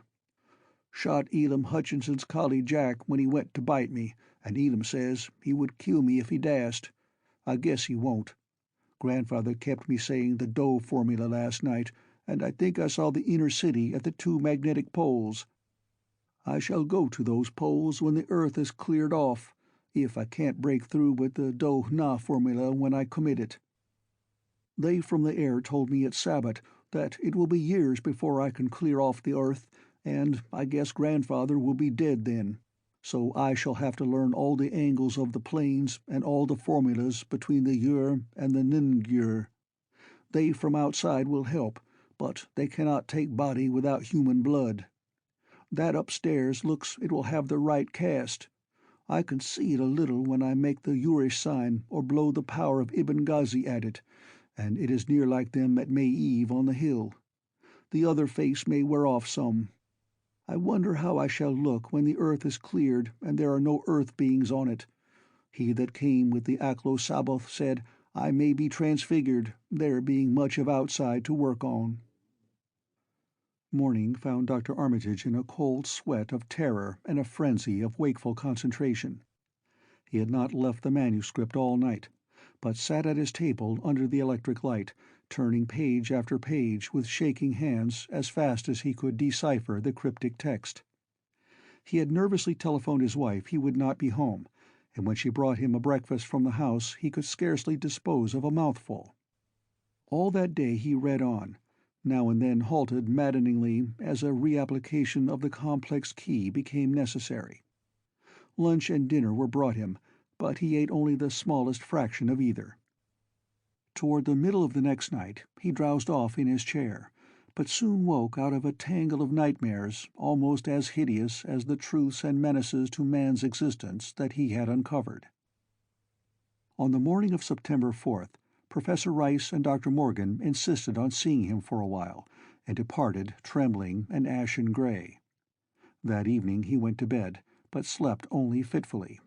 Shot Elam Hutchinson's collie Jack when he went to bite me, and Elam says he would kill me if he dast. I guess he won't. Grandfather kept me saying the Doe formula last night, and I think I saw the inner city at the 2 magnetic poles. I shall go to those poles when the earth is cleared off, if I can't break through with the Do-Na formula when I commit it. They from the air told me at Sabbath that it will be years before I can clear off the earth, and I guess Grandfather will be dead then, so I shall have to learn all the angles of the planes and all the formulas between the Ur and the Ningür. They from outside will help, but they cannot take body without human blood. That upstairs looks it will have the right cast. I can see it a little when I make the Urish sign or blow the power of Ibn Ghazi at it, and it is near like them at May Eve on the hill. The other face may wear off some. I wonder how I shall look when the earth is cleared and there are no earth beings on it. He that came with the Aklo Sabbath said, I may be transfigured, there being much of outside to work on. Morning found Dr. Armitage in a cold sweat of terror and a frenzy of wakeful concentration. He had not left the manuscript all night, but sat at his table under the electric light, turning page after page with shaking hands as fast as he could decipher the cryptic text. He had nervously telephoned his wife he would not be home, and when she brought him a breakfast from the house he could scarcely dispose of a mouthful. All that day he read on, now and then halted maddeningly as a reapplication of the complex key became necessary. Lunch and dinner were brought him, but he ate only the smallest fraction of either. Toward the middle of the next night he drowsed off in his chair, but soon woke out of a tangle of nightmares almost as hideous as the truths and menaces to man's existence that he had uncovered. On the morning of September 4th, Professor Rice and Dr. Morgan insisted on seeing him for a while, and departed trembling and ashen gray. That evening he went to bed, but slept only fitfully.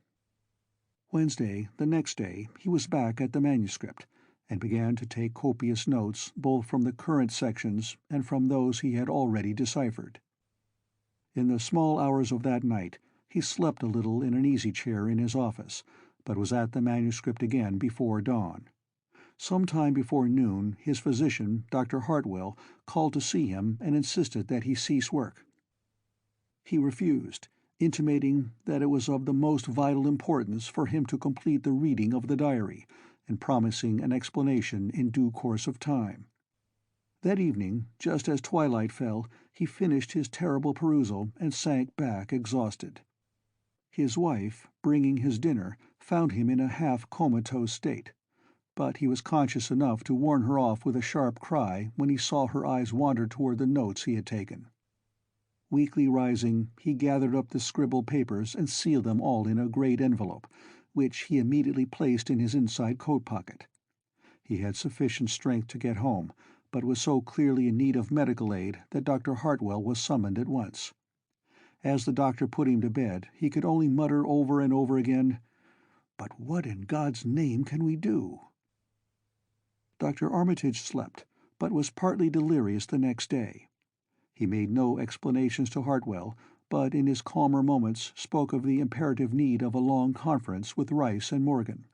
Wednesday, the next day, he was back at the manuscript, and began to take copious notes both from the current sections and from those he had already deciphered. In the small hours of that night he slept a little in an easy-chair in his office, but was at the manuscript again before dawn. Some time before noon his physician, Dr. Hartwell, called to see him and insisted that he cease work. He refused, intimating that it was of the most vital importance for him to complete the reading of the diary, and promising an explanation in due course of time. That evening, just as twilight fell, he finished his terrible perusal and sank back exhausted. His wife, bringing his dinner, found him in a half-comatose state, but he was conscious enough to warn her off with a sharp cry when he saw her eyes wander toward the notes he had taken. Weakly rising, he gathered up the scribbled papers and sealed them all in a great envelope, which he immediately placed in his inside coat pocket. He had sufficient strength to get home, but was so clearly in need of medical aid that Dr. Hartwell was summoned at once. As the doctor put him to bed, he could only mutter over and over again, "But what in God's name can we do?" Dr. Armitage slept, but was partly delirious the next day. He made no explanations to Hartwell, but in his calmer moments spoke of the imperative need of a long conference with Rice and Morgan.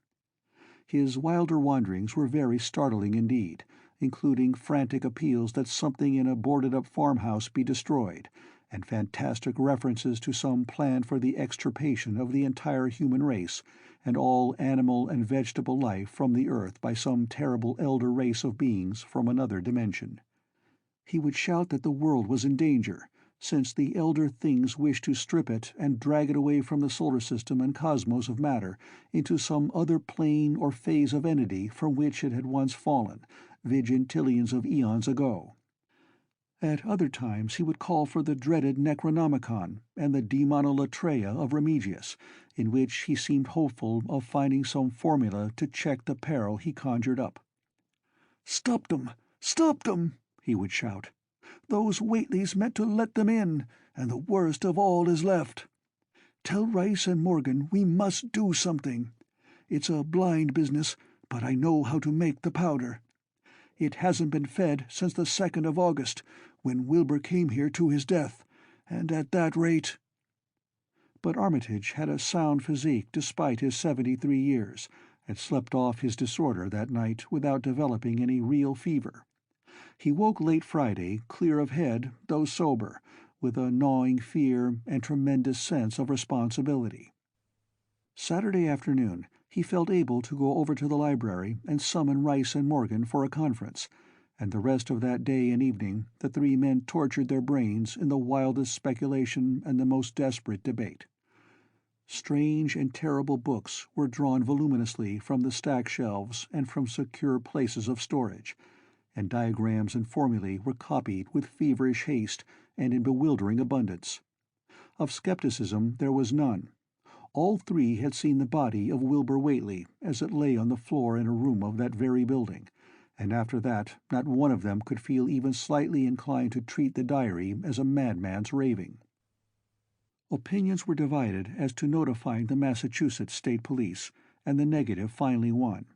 His wilder wanderings were very startling indeed, including frantic appeals that something in a boarded-up farmhouse be destroyed, and fantastic references to some plan for the extirpation of the entire human race and all animal and vegetable life from the earth by some terrible elder race of beings from another dimension. He would shout that the world was in danger, since the elder things wished to strip it and drag it away from the solar system and cosmos of matter into some other plane or phase of entity from which it had once fallen, vigintillions of eons ago. At other times he would call for the dreaded Necronomicon and the Demonolatreia of Remigius, in which he seemed hopeful of finding some formula to check the peril he conjured up. "Stop them! Stop them!" he would shout. "Those Whateleys meant to let them in, and the worst of all is left. Tell Rice and Morgan we must do something. It's a blind business, but I know how to make the powder. It hasn't been fed since the 2nd of August, when Wilbur came here to his death, and at that rate—" But Armitage had a sound physique despite his 73 years, and slept off his disorder that night without developing any real fever. He woke late Friday, clear of head, though sober, with a gnawing fear and tremendous sense of responsibility. Saturday afternoon he felt able to go over to the library and summon Rice and Morgan for a conference, and the rest of that day and evening the three men tortured their brains in the wildest speculation and the most desperate debate. Strange and terrible books were drawn voluminously from the stacked shelves and from secure places of storage, and diagrams and formulae were copied with feverish haste and in bewildering abundance. Of skepticism there was none. All three had seen the body of Wilbur Whately as it lay on the floor in a room of that very building, and after that not one of them could feel even slightly inclined to treat the diary as a madman's raving. Opinions were divided as to notifying the Massachusetts State Police, and the negative finally won.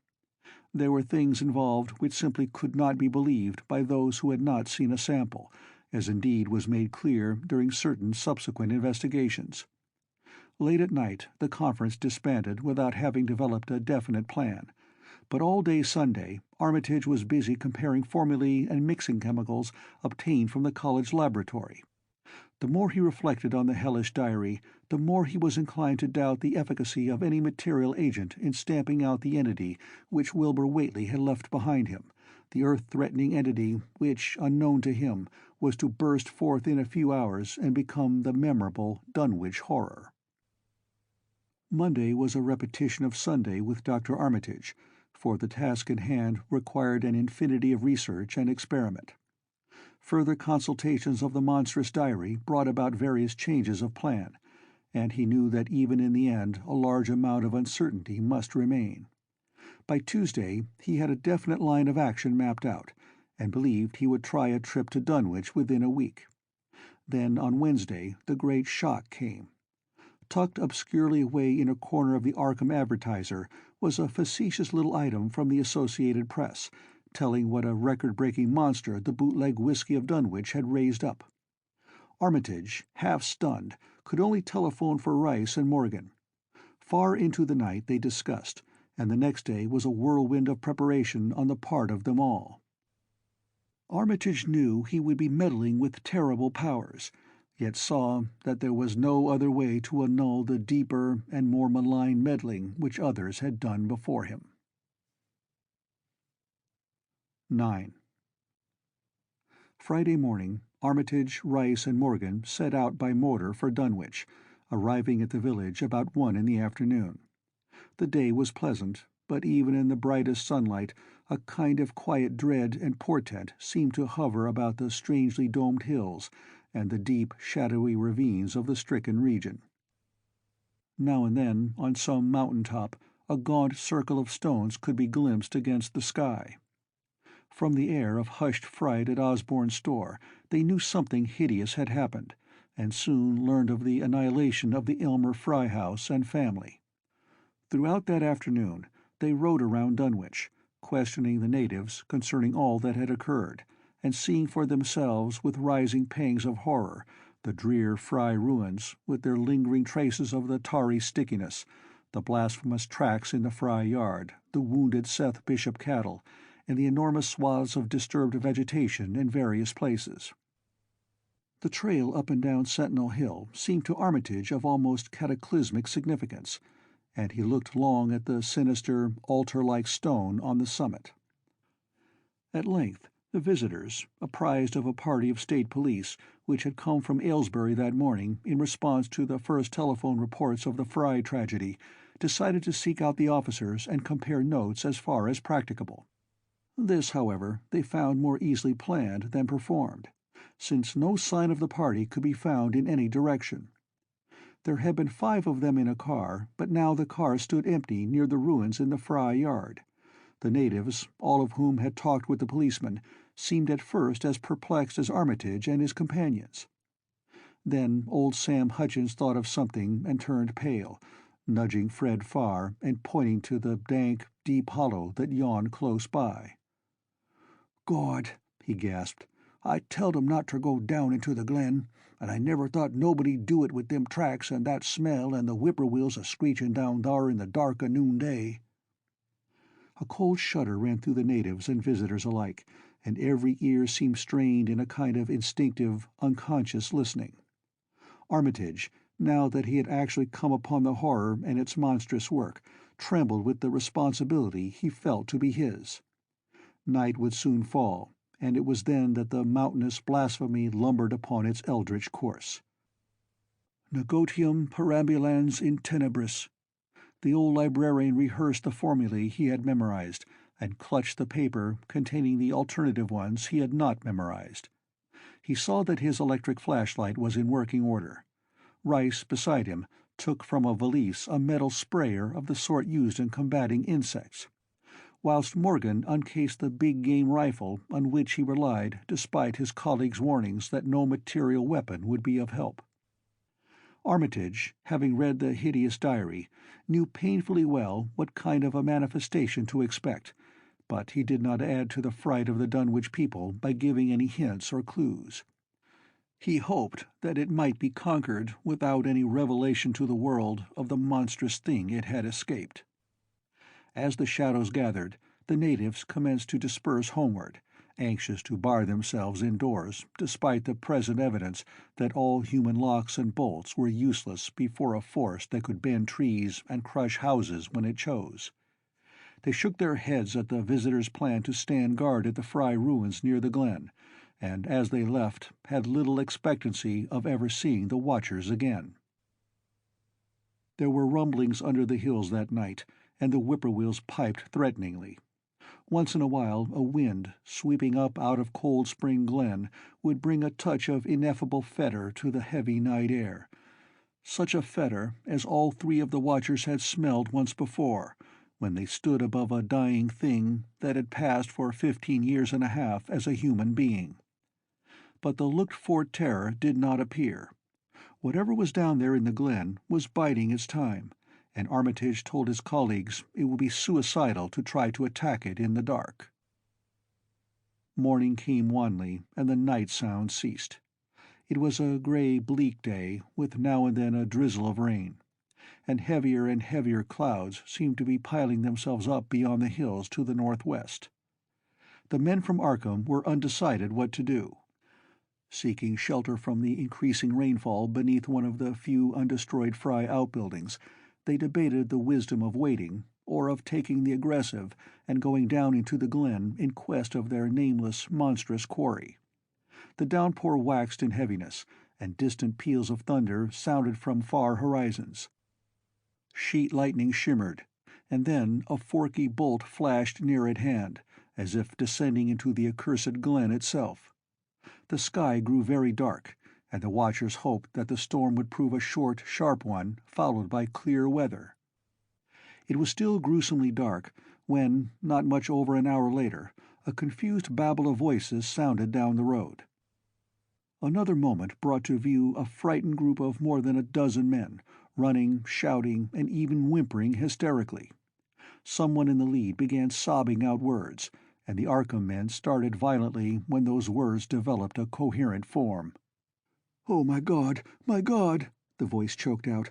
There were things involved which simply could not be believed by those who had not seen a sample, as indeed was made clear during certain subsequent investigations. Late at night the conference disbanded without having developed a definite plan, but all day Sunday Armitage was busy comparing formulae and mixing chemicals obtained from the college laboratory. The more he reflected on the hellish diary, the more he was inclined to doubt the efficacy of any material agent in stamping out the entity which Wilbur Whately had left behind him, the earth-threatening entity which, unknown to him, was to burst forth in a few hours and become the memorable Dunwich Horror. Monday was a repetition of Sunday with Dr. Armitage, for the task in hand required an infinity of research and experiment. Further consultations of the monstrous diary brought about various changes of plan, and he knew that even in the end a large amount of uncertainty must remain. By Tuesday he had a definite line of action mapped out, and believed he would try a trip to Dunwich within a week. Then on Wednesday the great shock came. Tucked obscurely away in a corner of the Arkham Advertiser was a facetious little item from the Associated Press, telling what a record-breaking monster the bootleg whiskey of Dunwich had raised up. Armitage, half stunned, could only telephone for Rice and Morgan. Far into the night they discussed, and the next day was a whirlwind of preparation on the part of them all. Armitage knew he would be meddling with terrible powers, yet saw that there was no other way to annul the deeper and more malign meddling which others had done before him. 9. Friday morning, Armitage, Rice, and Morgan set out by motor for Dunwich, arriving at the village about 1 in the afternoon. The day was pleasant, but even in the brightest sunlight a kind of quiet dread and portent seemed to hover about the strangely domed hills and the deep, shadowy ravines of the stricken region. Now and then, on some mountain top, a gaunt circle of stones could be glimpsed against the sky. From the air of hushed fright at Osborne's store, they knew something hideous had happened, and soon learned of the annihilation of the Elmer Fry house and family. Throughout that afternoon they rode around Dunwich, questioning the natives concerning all that had occurred, and seeing for themselves with rising pangs of horror the drear Fry ruins, with their lingering traces of the tarry stickiness, the blasphemous tracks in the Fry yard, the wounded Seth Bishop cattle, and the enormous swaths of disturbed vegetation in various places. The trail up and down Sentinel Hill seemed to Armitage of almost cataclysmic significance, and he looked long at the sinister, altar-like stone on the summit. At length the visitors, apprised of a party of state police which had come from Aylesbury that morning in response to the first telephone reports of the Fry tragedy, decided to seek out the officers and compare notes as far as practicable. This, however, they found more easily planned than performed, since no sign of the party could be found in any direction. There had been 5 of them in a car, but now the car stood empty near the ruins in the Fry yard. The natives, all of whom had talked with the policeman, seemed at first as perplexed as Armitage and his companions. Then old Sam Hutchins thought of something and turned pale, nudging Fred Farr and pointing to the dank, deep hollow that yawned close by. "God," he gasped, "I telled 'em not ter go down into the glen, and I never thought nobody'd do it with them tracks and that smell and the whippoorwills a-screechin' down thar in the dark o' noonday." A cold shudder ran through the natives and visitors alike, and every ear seemed strained in a kind of instinctive, unconscious listening. Armitage, now that he had actually come upon the horror and its monstrous work, trembled with the responsibility he felt to be his. Night would soon fall, and it was then that the mountainous blasphemy lumbered upon its eldritch course. Negotium perambulans in tenebris. The old librarian rehearsed the formulae he had memorized, and clutched the paper containing the alternative ones he had not memorized. He saw that his electric flashlight was in working order. Rice, beside him, took from a valise a metal sprayer of the sort used in combating insects, whilst Morgan uncased the big-game rifle on which he relied despite his colleague's warnings that no material weapon would be of help. Armitage, having read the hideous diary, knew painfully well what kind of a manifestation to expect, but he did not add to the fright of the Dunwich people by giving any hints or clues. He hoped that it might be conquered without any revelation to the world of the monstrous thing it had escaped. As the shadows gathered, the natives commenced to disperse homeward, anxious to bar themselves indoors, despite the present evidence that all human locks and bolts were useless before a force that could bend trees and crush houses when it chose. They shook their heads at the visitors' plan to stand guard at the Fry ruins near the glen, and as they left had little expectancy of ever seeing the watchers again. There were rumblings under the hills that night, and the whippoorwills piped threateningly. Once in a while a wind, sweeping up out of Cold Spring Glen, would bring a touch of ineffable fetor to the heavy night air. Such a fetor as all three of the watchers had smelled once before, when they stood above a dying thing that had passed for 15 years and a half as a human being. But the looked-for terror did not appear. Whatever was down there in the glen was biding its time, and Armitage told his colleagues it would be suicidal to try to attack it in the dark. Morning came wanly, and the night sound ceased. It was a gray, bleak day, with now and then a drizzle of rain, and heavier clouds seemed to be piling themselves up beyond the hills to the northwest. The men from Arkham were undecided what to do. Seeking shelter from the increasing rainfall beneath one of the few undestroyed Fry outbuildings, they debated the wisdom of waiting, or of taking the aggressive and going down into the glen in quest of their nameless, monstrous quarry. The downpour waxed in heaviness, and distant peals of thunder sounded from far horizons. Sheet lightning shimmered, and then a forky bolt flashed near at hand, as if descending into the accursed glen itself. The sky grew very dark, and the watchers hoped that the storm would prove a short, sharp one, followed by clear weather. It was still gruesomely dark when, not much over an hour later, a confused babble of voices sounded down the road. Another moment brought to view a frightened group of more than a dozen men, running, shouting, and even whimpering hysterically. Someone in the lead began sobbing out words, and the Arkham men started violently when those words developed a coherent form. "Oh, my God, the voice choked out.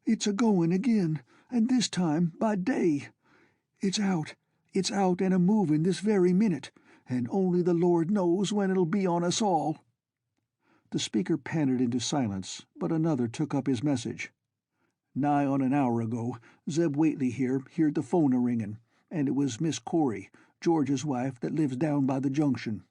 "It's a-goin' again, and this time by day. It's out and a-movin' this very minute, and only the Lord knows when it'll be on us all." The speaker panted into silence, but another took up his message. "Nigh on an hour ago, Zeb Whately here heard the phone a-ringin', and it was Miss Corey, George's wife, that lives down by the junction.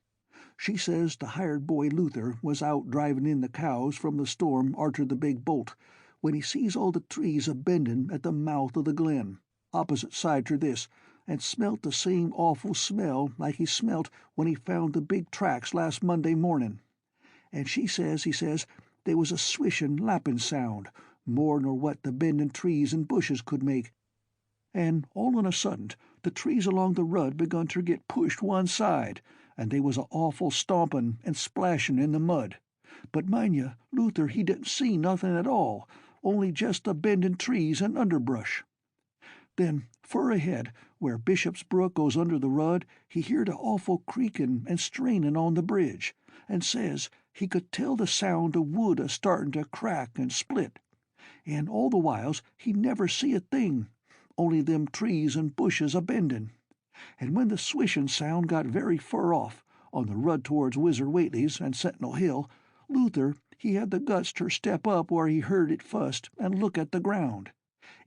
She says the hired boy Luther was out drivin' in the cows from the storm arter the big bolt, when he sees all the trees a-bendin' at the mouth of the glen, opposite side ter this, and smelt the same awful smell like he smelt when he found the big tracks last Monday mornin'. And he says, there was a swishin', lappin' sound, more nor what the bendin' trees and bushes could make, and all on a sudden the trees along the rud begun ter get pushed one side, and they was a awful stompin' and splashin' in the mud. But mind ye, Luther he didn't see nothin' at all, only just the bendin' trees and underbrush. Then, fur ahead, where Bishop's Brook goes under the rud, he heard a awful creakin' and strainin' on the bridge, and says he could tell the sound of wood a-startin' to crack and split, and all the whiles he never see a thing, only them trees and bushes a-bendin'. And when the swishin' sound got very fur off, on the rud towards Wizard Whately's and Sentinel Hill, Luther he had the guts ter step up where he heard it fust and look at the ground.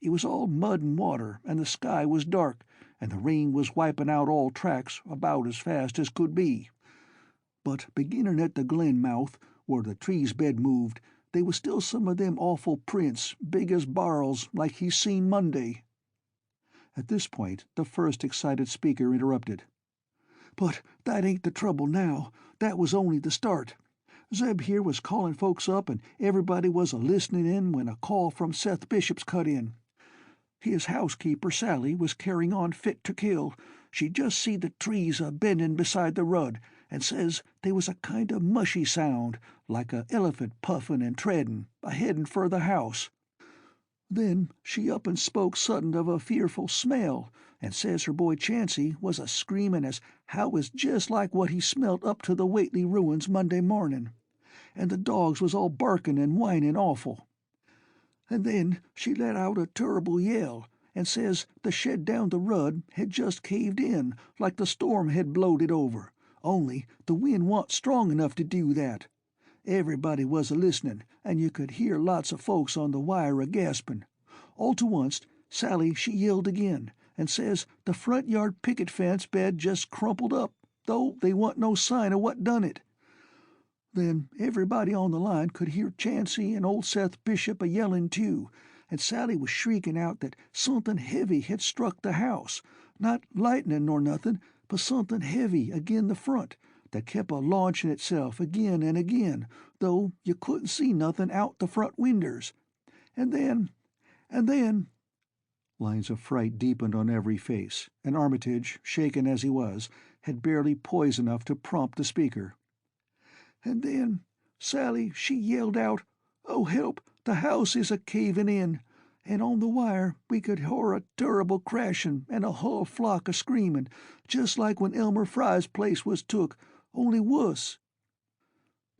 It was all mud and water, and the sky was dark, and the rain was wipin' out all tracks about as fast as could be. But beginnin' at the glen mouth, where the trees bed moved, they was still some of them awful prints, big as barrels, like he seen Monday." At this point the first excited speaker interrupted. "But that ain't the trouble now. That was only the start. Zeb here was callin' folks up, and everybody was a-listenin' in when a call from Seth Bishop's cut in. His housekeeper, Sally, was carrying on fit to kill. She just see the trees a-bendin' beside the rud, and says they was a kind of mushy sound, like a elephant puffin' and treadin', a-headin' for the house. Then she up and spoke sudden of a fearful smell, and says her boy Chancey was a-screamin' as how it was jest like what he smelt up to the Whately ruins Monday mornin', and the dogs was all barkin' and whinin' awful. And then she let out a turrible yell, and says the shed down the rud had just caved in, like the storm had blowed it over, only the wind wa'n't strong enough to do that. Everybody was a-listenin', and you could hear lots of folks on the wire a-gaspin'. All to onct, Sally she yelled again, and says the front yard picket fence bed just crumpled up, though they wa'n't no sign of what done it. Then everybody on the line could hear Chancey and old Seth Bishop a-yellin' too, and Sally was shrieking out that something heavy had struck the house, not lightning nor nothing, but something heavy agin the front, that kept a launching itself again and again, though you couldn't see nothing out the front winders. And then, lines of fright deepened on every face, and Armitage, shaken as he was, had barely poise enough to prompt the speaker. And then Sally, she yelled out, 'Oh, help, the house is a-cavin' in,' and on the wire we could hear a turrible crashin' and a hull flock a-screamin', just like when Elmer Fry's place was took, only wuss."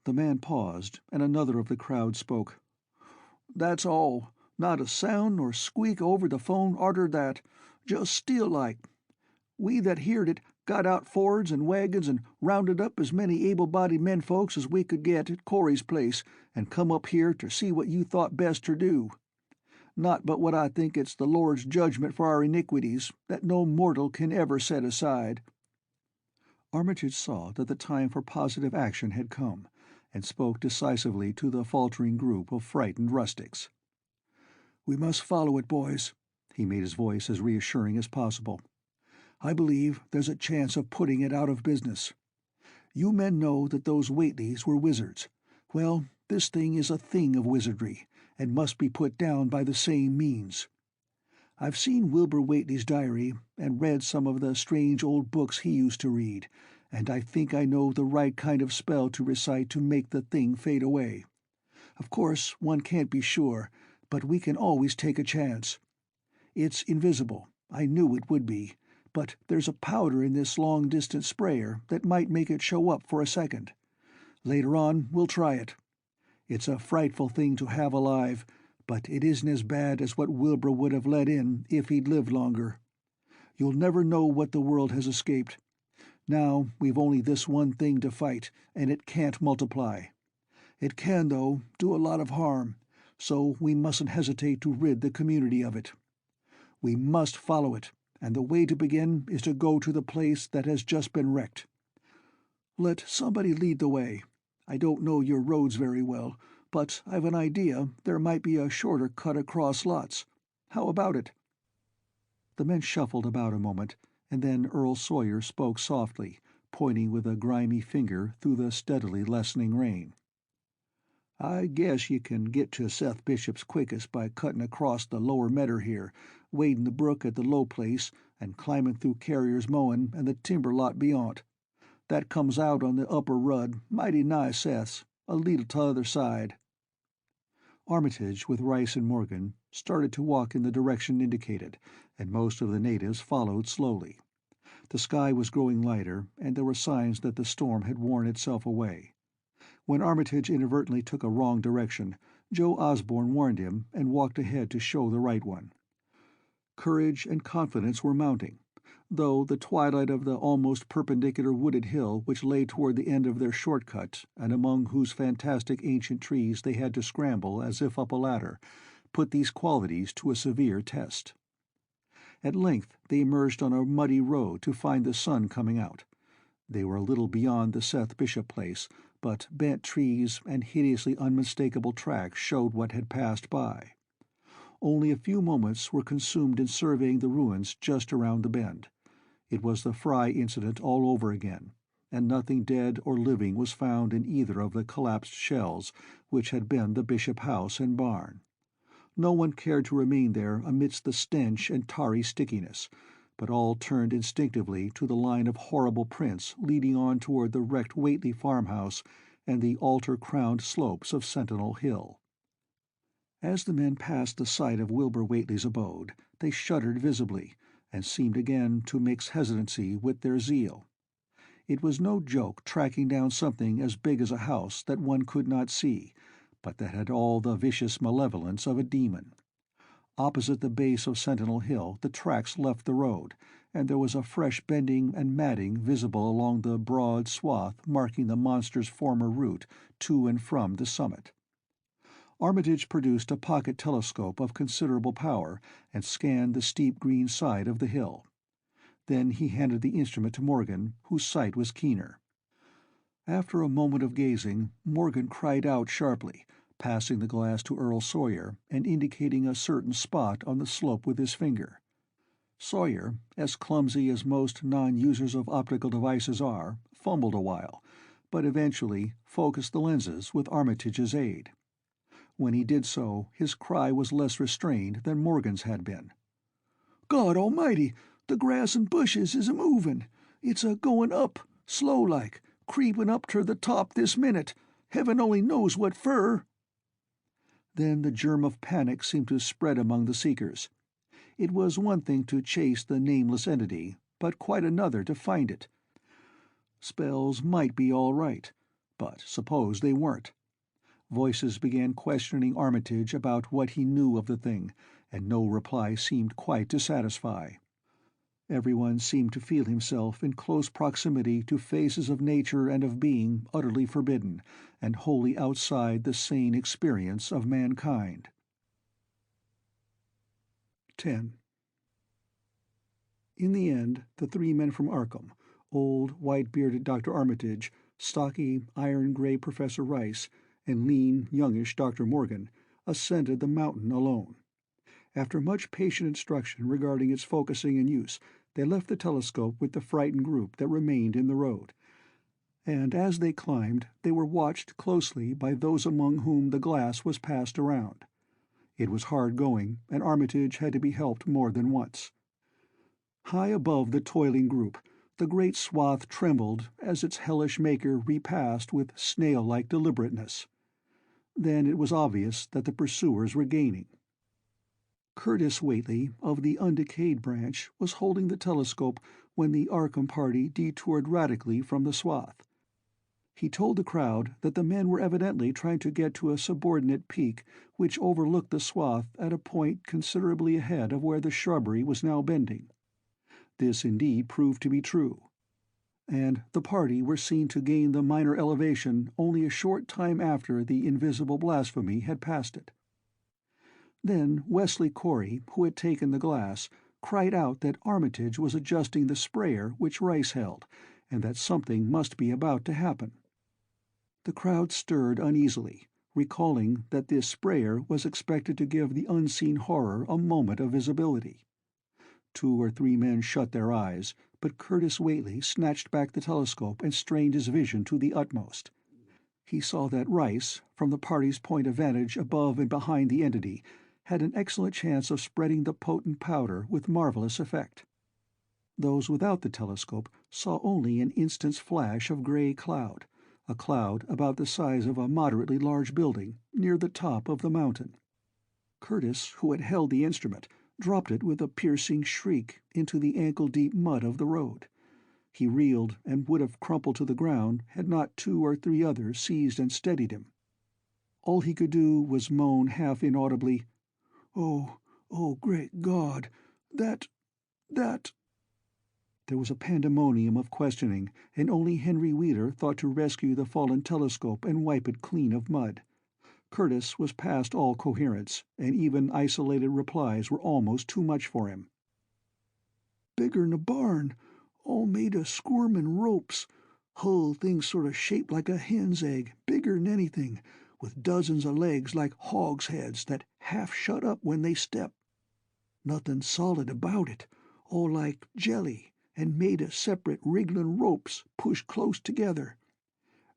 The man paused, and another of the crowd spoke. "That's all. Not a sound nor squeak over the phone arter that. Just still like. We that heerd it got out Fords and wagons and rounded up as many able-bodied menfolks as we could get at Corey's place, and come up here ter see what you thought best ter do. Not but what I think it's the Lord's judgment for our iniquities, that no mortal can ever set aside." Armitage saw that the time for positive action had come, and spoke decisively to the faltering group of frightened rustics. "We must follow it, boys." He made his voice as reassuring as possible. "I believe there's a chance of putting it out of business. You men know that those Whateleys were wizards. Well, this thing is a thing of wizardry, and must be put down by the same means. I've seen Wilbur Whately's diary, and read some of the strange old books he used to read, and I think I know the right kind of spell to recite to make the thing fade away. Of course, one can't be sure, but we can always take a chance. It's invisible, I knew it would be, but there's a powder in this long-distance sprayer that might make it show up for a second. Later on, we'll try it. It's a frightful thing to have alive, but it isn't as bad as what Wilbur would have let in if he'd lived longer. You'll never know what the world has escaped. Now we've only this one thing to fight, and it can't multiply. It can, though, do a lot of harm, so we mustn't hesitate to rid the community of it. We must follow it, and the way to begin is to go to the place that has just been wrecked. Let somebody lead the way. I don't know your roads very well, but I've an idea there might be a shorter cut across lots. How about it?" The men shuffled about a moment, and then Earl Sawyer spoke softly, pointing with a grimy finger through the steadily lessening rain. "I guess you can get to Seth Bishop's quickest by cutting across the lower medder here, wading the brook at the low place, and climbing through Carrier's mowin' and the timber lot beyont. That comes out on the upper rud, mighty nigh Seth's, a leetle t'other side." Armitage, with Rice and Morgan, started to walk in the direction indicated, and most of the natives followed slowly. The sky was growing lighter, and there were signs that the storm had worn itself away. When Armitage inadvertently took a wrong direction, Joe Osborne warned him and walked ahead to show the right one. Courage and confidence were mounting, though the twilight of the almost perpendicular wooded hill which lay toward the end of their short-cut, and among whose fantastic ancient trees they had to scramble as if up a ladder, put these qualities to a severe test. At length they emerged on a muddy road to find the sun coming out. They were a little beyond the Seth Bishop place, but bent trees and hideously unmistakable tracks showed what had passed by. Only a few moments were consumed in surveying the ruins just around the bend. It was the Fry incident all over again, and nothing dead or living was found in either of the collapsed shells which had been the Bishop house and barn. No one cared to remain there amidst the stench and tarry stickiness, but all turned instinctively to the line of horrible prints leading on toward the wrecked Whately farmhouse and the altar-crowned slopes of Sentinel Hill. As the men passed the site of Wilbur Whately's abode, they shuddered visibly, and seemed again to mix hesitancy with their zeal. It was no joke tracking down something as big as a house that one could not see, but that had all the vicious malevolence of a demon. Opposite the base of Sentinel Hill the tracks left the road, and there was a fresh bending and matting visible along the broad swath marking the monster's former route to and from the summit. Armitage produced a pocket telescope of considerable power and scanned the steep green side of the hill. Then he handed the instrument to Morgan, whose sight was keener. After a moment of gazing, Morgan cried out sharply, passing the glass to Earl Sawyer and indicating a certain spot on the slope with his finger. Sawyer, as clumsy as most non-users of optical devices are, fumbled a while, but eventually focused the lenses with Armitage's aid. When he did so, his cry was less restrained than Morgan's had been. "God almighty, the grass and bushes is a-movin'. It's a-goin' up, slow-like, creepin' up ter the top this minute. Heaven only knows what fur." Then the germ of panic seemed to spread among the seekers. It was one thing to chase the nameless entity, but quite another to find it. Spells might be all right, but suppose they weren't? Voices began questioning Armitage about what he knew of the thing, and no reply seemed quite to satisfy. Everyone seemed to feel himself in close proximity to phases of nature and of being utterly forbidden, and wholly outside the sane experience of mankind. 10. In the end, the three men from Arkham, old, white-bearded Dr. Armitage, stocky, iron-gray Professor Rice, and lean, youngish Dr. Morgan, ascended the mountain alone. After much patient instruction regarding its focusing and use, they left the telescope with the frightened group that remained in the road. And as they climbed, they were watched closely by those among whom the glass was passed around. It was hard going, and Armitage had to be helped more than once. High above the toiling group, the great swath trembled as its hellish maker repassed with snail-like deliberateness. Then it was obvious that the pursuers were gaining. Curtis Whately, of the undecayed branch, was holding the telescope when the Arkham party detoured radically from the swath. He told the crowd that the men were evidently trying to get to a subordinate peak which overlooked the swath at a point considerably ahead of where the shrubbery was now bending. This indeed proved to be true, and the party were seen to gain the minor elevation only a short time after the invisible blasphemy had passed it. Then Wesley Corey, who had taken the glass, cried out that Armitage was adjusting the sprayer which Rice held, and that something must be about to happen. The crowd stirred uneasily, recalling that this sprayer was expected to give the unseen horror a moment of visibility. 2 or 3 men shut their eyes, but Curtis Whately snatched back the telescope and strained his vision to the utmost. He saw that Rice, from the party's point of vantage above and behind the entity, had an excellent chance of spreading the potent powder with marvelous effect. Those without the telescope saw only an instant's flash of gray cloud, a cloud about the size of a moderately large building, near the top of the mountain. Curtis, who had held the instrument, dropped it with a piercing shriek into the ankle-deep mud of the road. He reeled and would have crumpled to the ground had not 2 or 3 others seized and steadied him. All he could do was moan half inaudibly, "Oh, great God, that—" There was a pandemonium of questioning, and only Henry Wheeler thought to rescue the fallen telescope and wipe it clean of mud. Curtis was past all coherence, and even isolated replies were almost too much for him. "Bigger'n a barn, all made of squirmin' ropes. Hull thing sort of shaped like a hen's egg, bigger'n anything, with dozens of legs like hogs' heads that half shut up when they step. Nothing solid about it, all like jelly, and made of separate wrigglin' ropes pushed close together.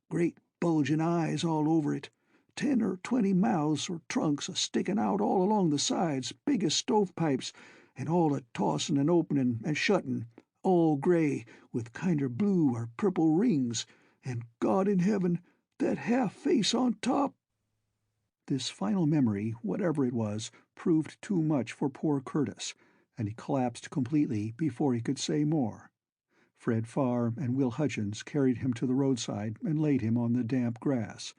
Great bulgin' eyes all over it, 10 or 20 mouths or trunks a-stickin' out all along the sides, big as stovepipes, and all a-tossin' and openin' and shuttin', all gray, with kinder blue or purple rings, and God in heaven, that half-face on top." This final memory, whatever it was, proved too much for poor Curtis, and he collapsed completely before he could say more. Fred Farr and Will Hutchins carried him to the roadside and laid him on the damp grass.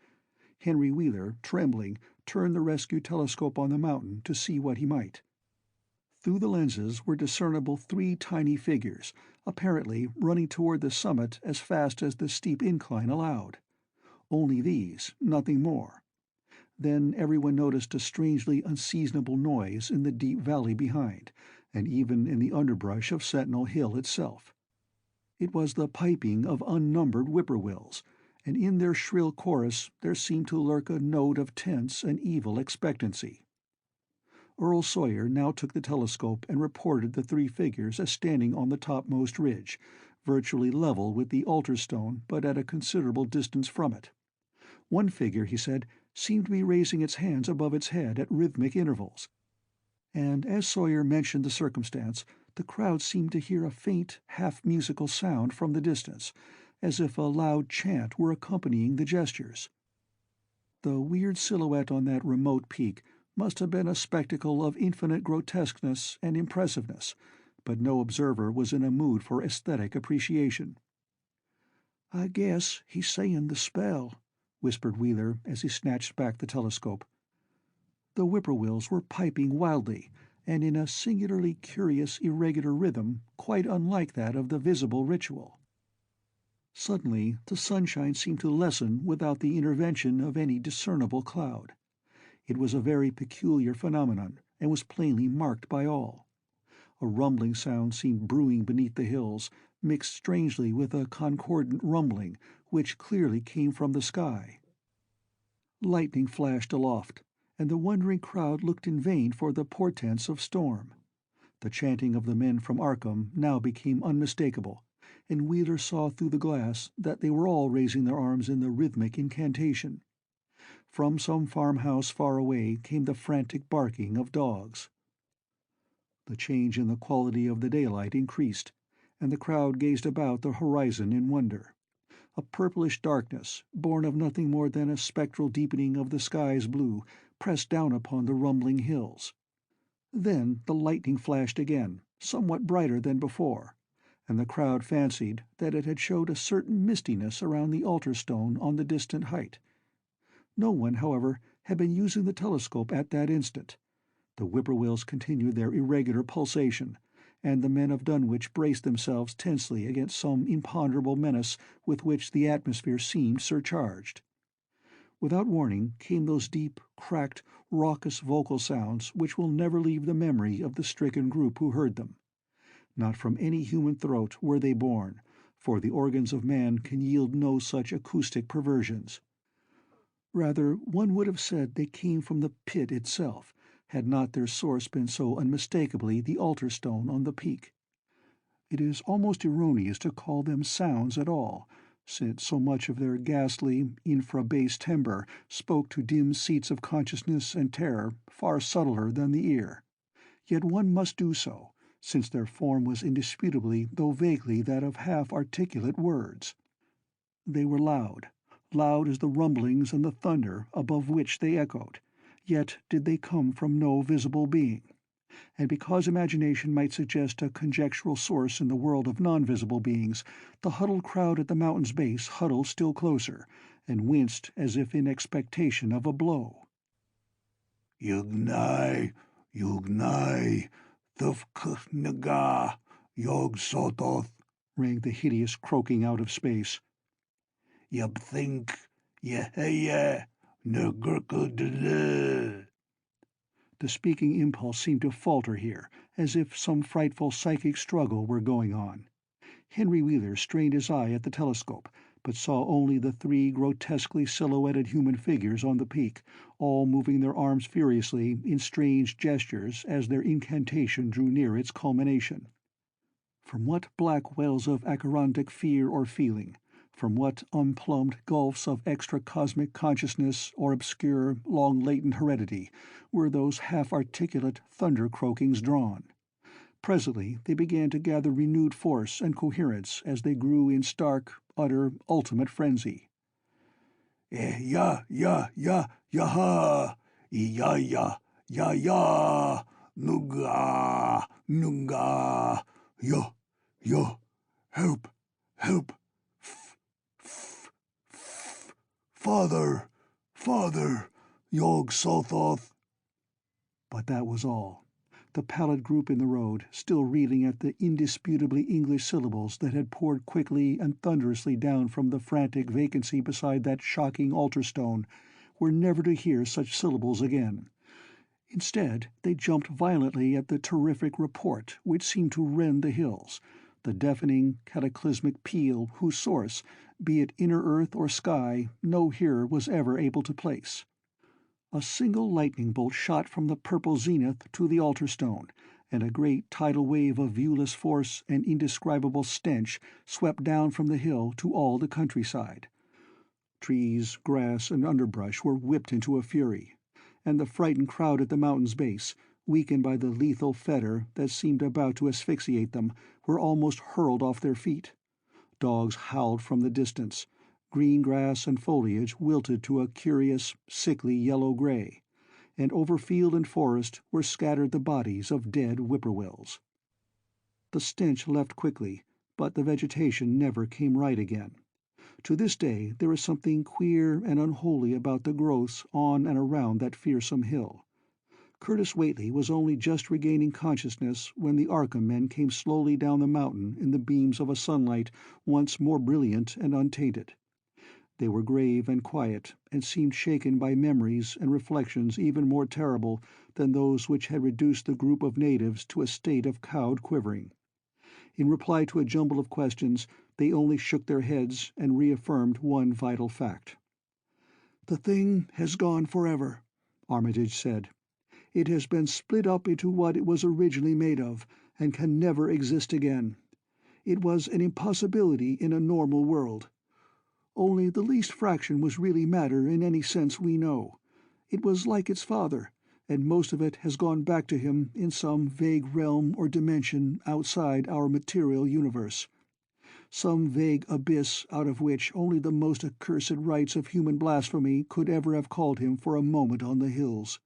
Henry Wheeler, trembling, turned the rescue telescope on the mountain to see what he might. Through the lenses were discernible 3 tiny figures, apparently running toward the summit as fast as the steep incline allowed. Only these, nothing more. Then everyone noticed a strangely unseasonable noise in the deep valley behind, and even in the underbrush of Sentinel Hill itself. It was the piping of unnumbered whippoorwills, and in their shrill chorus there seemed to lurk a note of tense and evil expectancy. Earl Sawyer now took the telescope and reported the three figures as standing on the topmost ridge, virtually level with the altar stone but at a considerable distance from it. One figure, he said, seemed to be raising its hands above its head at rhythmic intervals, and as Sawyer mentioned the circumstance, the crowd seemed to hear a faint, half-musical sound from the distance, as if a loud chant were accompanying the gestures. The weird silhouette on that remote peak must have been a spectacle of infinite grotesqueness and impressiveness, but no observer was in a mood for aesthetic appreciation. "I guess he's saying the spell," whispered Wheeler as he snatched back the telescope. The whippoorwills were piping wildly, and in a singularly curious, irregular rhythm, quite unlike that of the visible ritual. Suddenly the sunshine seemed to lessen without the intervention of any discernible cloud. It was a very peculiar phenomenon, and was plainly marked by all. A rumbling sound seemed brewing beneath the hills, mixed strangely with a concordant rumbling, which clearly came from the sky. Lightning flashed aloft, and the wondering crowd looked in vain for the portents of storm. The chanting of the men from Arkham now became unmistakable, and Wheeler saw through the glass that they were all raising their arms in the rhythmic incantation. From some farmhouse far away came the frantic barking of dogs. The change in the quality of the daylight increased, and the crowd gazed about the horizon in wonder. A purplish darkness, born of nothing more than a spectral deepening of the sky's blue, pressed down upon the rumbling hills. Then the lightning flashed again, somewhat brighter than before, and the crowd fancied that it had showed a certain mistiness around the altar stone on the distant height. No one, however, had been using the telescope at that instant. The whippoorwills continued their irregular pulsation, and the men of Dunwich braced themselves tensely against some imponderable menace with which the atmosphere seemed surcharged. Without warning came those deep, cracked, raucous vocal sounds which will never leave the memory of the stricken group who heard them. Not from any human throat were they born, for the organs of man can yield no such acoustic perversions. Rather, one would have said they came from the pit itself, had not their source been so unmistakably the altar stone on the peak. It is almost erroneous to call them sounds at all, since so much of their ghastly, infra-bass timbre spoke to dim seats of consciousness and terror far subtler than the ear. Yet one must do so, since their form was indisputably, though vaguely, that of half-articulate words. They were loud, loud as the rumblings and the thunder above which they echoed, yet did they come from no visible being. And because imagination might suggest a conjectural source in the world of non-visible beings, the huddled crowd at the mountain's base huddled still closer, and winced as if in expectation of a blow. "Yugnai, Yugnai, Thufknaga, Yog Sototh," rang the hideous croaking out of space. "Yabthink, Yeheye, Nugurkudle." The speaking impulse seemed to falter here, as if some frightful psychic struggle were going on. Henry Wheeler strained his eye at the telescope, but saw only the three grotesquely silhouetted human figures on the peak, all moving their arms furiously in strange gestures as their incantation drew near its culmination. From what black wells of acherontic fear or feeling, from what unplumbed gulfs of extra-cosmic consciousness or obscure, long-latent heredity were those half-articulate thunder-croakings drawn? Presently they began to gather renewed force and coherence as they grew in stark, utter, ultimate frenzy. Ya, ya, ya, yaha, ya, ya, ya, ya, nuga, nuga, yo, yo, help, help, father, father, Yog Sothoth. But that was all. The pallid group in the road, still reeling at the indisputably English syllables that had poured quickly and thunderously down from the frantic vacancy beside that shocking altar stone, were never to hear such syllables again. Instead, they jumped violently at the terrific report which seemed to rend the hills, the deafening, cataclysmic peal whose source, be it inner earth or sky, no hearer was ever able to place. A single lightning bolt shot from the purple zenith to the altar stone, and a great tidal wave of viewless force and indescribable stench swept down from the hill to all the countryside. Trees, grass, and underbrush were whipped into a fury, and the frightened crowd at the mountain's base, weakened by the lethal fetter that seemed about to asphyxiate them, were almost hurled off their feet. Dogs howled from the distance. Green grass and foliage wilted to a curious, sickly yellow-gray, and over field and forest were scattered the bodies of dead whippoorwills. The stench left quickly, but the vegetation never came right again. To this day there is something queer and unholy about the growths on and around that fearsome hill. Curtis Whately was only just regaining consciousness when the Arkham men came slowly down the mountain in the beams of a sunlight once more brilliant and untainted. They were grave and quiet, and seemed shaken by memories and reflections even more terrible than those which had reduced the group of natives to a state of cowed quivering. In reply to a jumble of questions, they only shook their heads and reaffirmed one vital fact. "The thing has gone forever," Armitage said. "It has been split up into what it was originally made of, and can never exist again. It was an impossibility in a normal world. Only the least fraction was really matter in any sense we know. It was like its father, and most of it has gone back to him in some vague realm or dimension outside our material universe. Some vague abyss out of which only the most accursed rites of human blasphemy could ever have called him for a moment on the hills."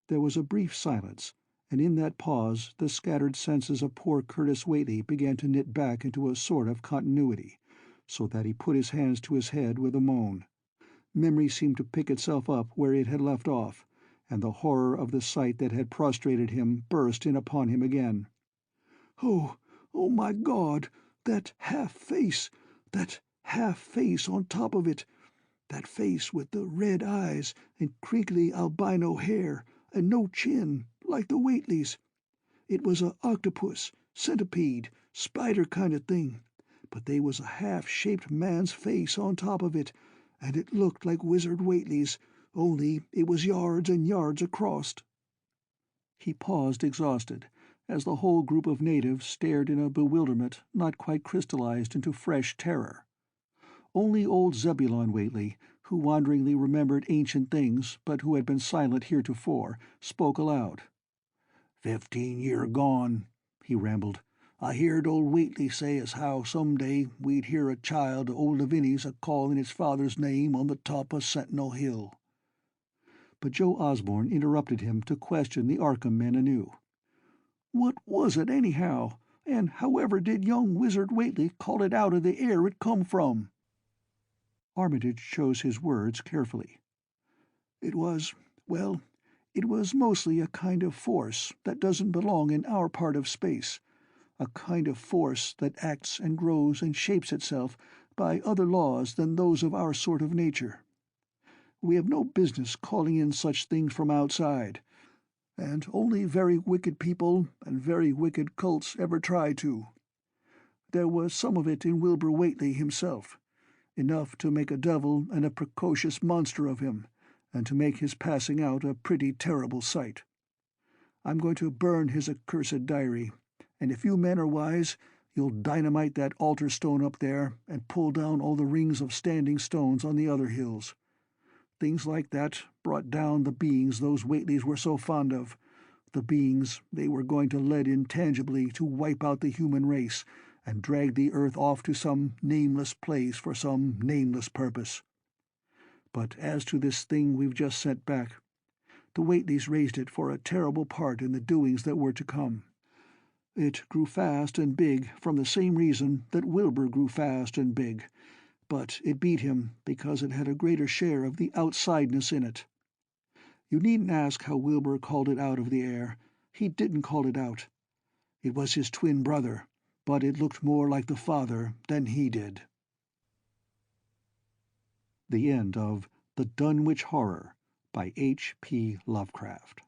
There was a brief silence, and in that pause the scattered senses of poor Curtis Whately began to knit back into a sort of continuity, so that he put his hands to his head with a moan. Memory seemed to pick itself up where it had left off, and the horror of the sight that had prostrated him burst in upon him again. "Oh, oh my God! That half-face! That half-face on top of it! That face with the red eyes and crinkly albino hair, and no chin, like the Whateleys! It was a octopus, centipede, spider kind of thing, but they was a half-shaped man's face on top of it, and it looked like Wizard Whately's, only it was yards and yards across." He paused exhausted, as the whole group of natives stared in a bewilderment not quite crystallized into fresh terror. Only old Zebulon Whately, who wanderingly remembered ancient things but who had been silent heretofore, spoke aloud. 15 year gone," he rambled. "I heerd old Whately say as how some day we'd hear a child o' old Lavinia's a-callin' its father's name on the top o' Sentinel Hill." But Joe Osborne interrupted him to question the Arkham men anew. "What was it, anyhow? And however did young Wizard Whately call it out of the air it come from?" Armitage chose his words carefully. "It was, well, it was mostly a kind of force that doesn't belong in our part of space, a kind of force that acts and grows and shapes itself by other laws than those of our sort of nature. We have no business calling in such things from outside, and only very wicked people and very wicked cults ever try to. There was some of it in Wilbur Whately himself, enough to make a devil and a precocious monster of him, and to make his passing out a pretty terrible sight. I'm going to burn his accursed diary, and if you men are wise, you'll dynamite that altar stone up there and pull down all the rings of standing stones on the other hills. Things like that brought down the beings those Whateleys were so fond of, the beings they were going to let in tangibly to wipe out the human race and drag the earth off to some nameless place for some nameless purpose. But as to this thing we've just sent back, the Whateleys raised it for a terrible part in the doings that were to come. It grew fast and big from the same reason that Wilbur grew fast and big, but it beat him because it had a greater share of the outsideness in it. You needn't ask how Wilbur called it out of the air. He didn't call it out. It was his twin brother, but it looked more like the father than he did." The end of The Dunwich Horror by H. P. Lovecraft.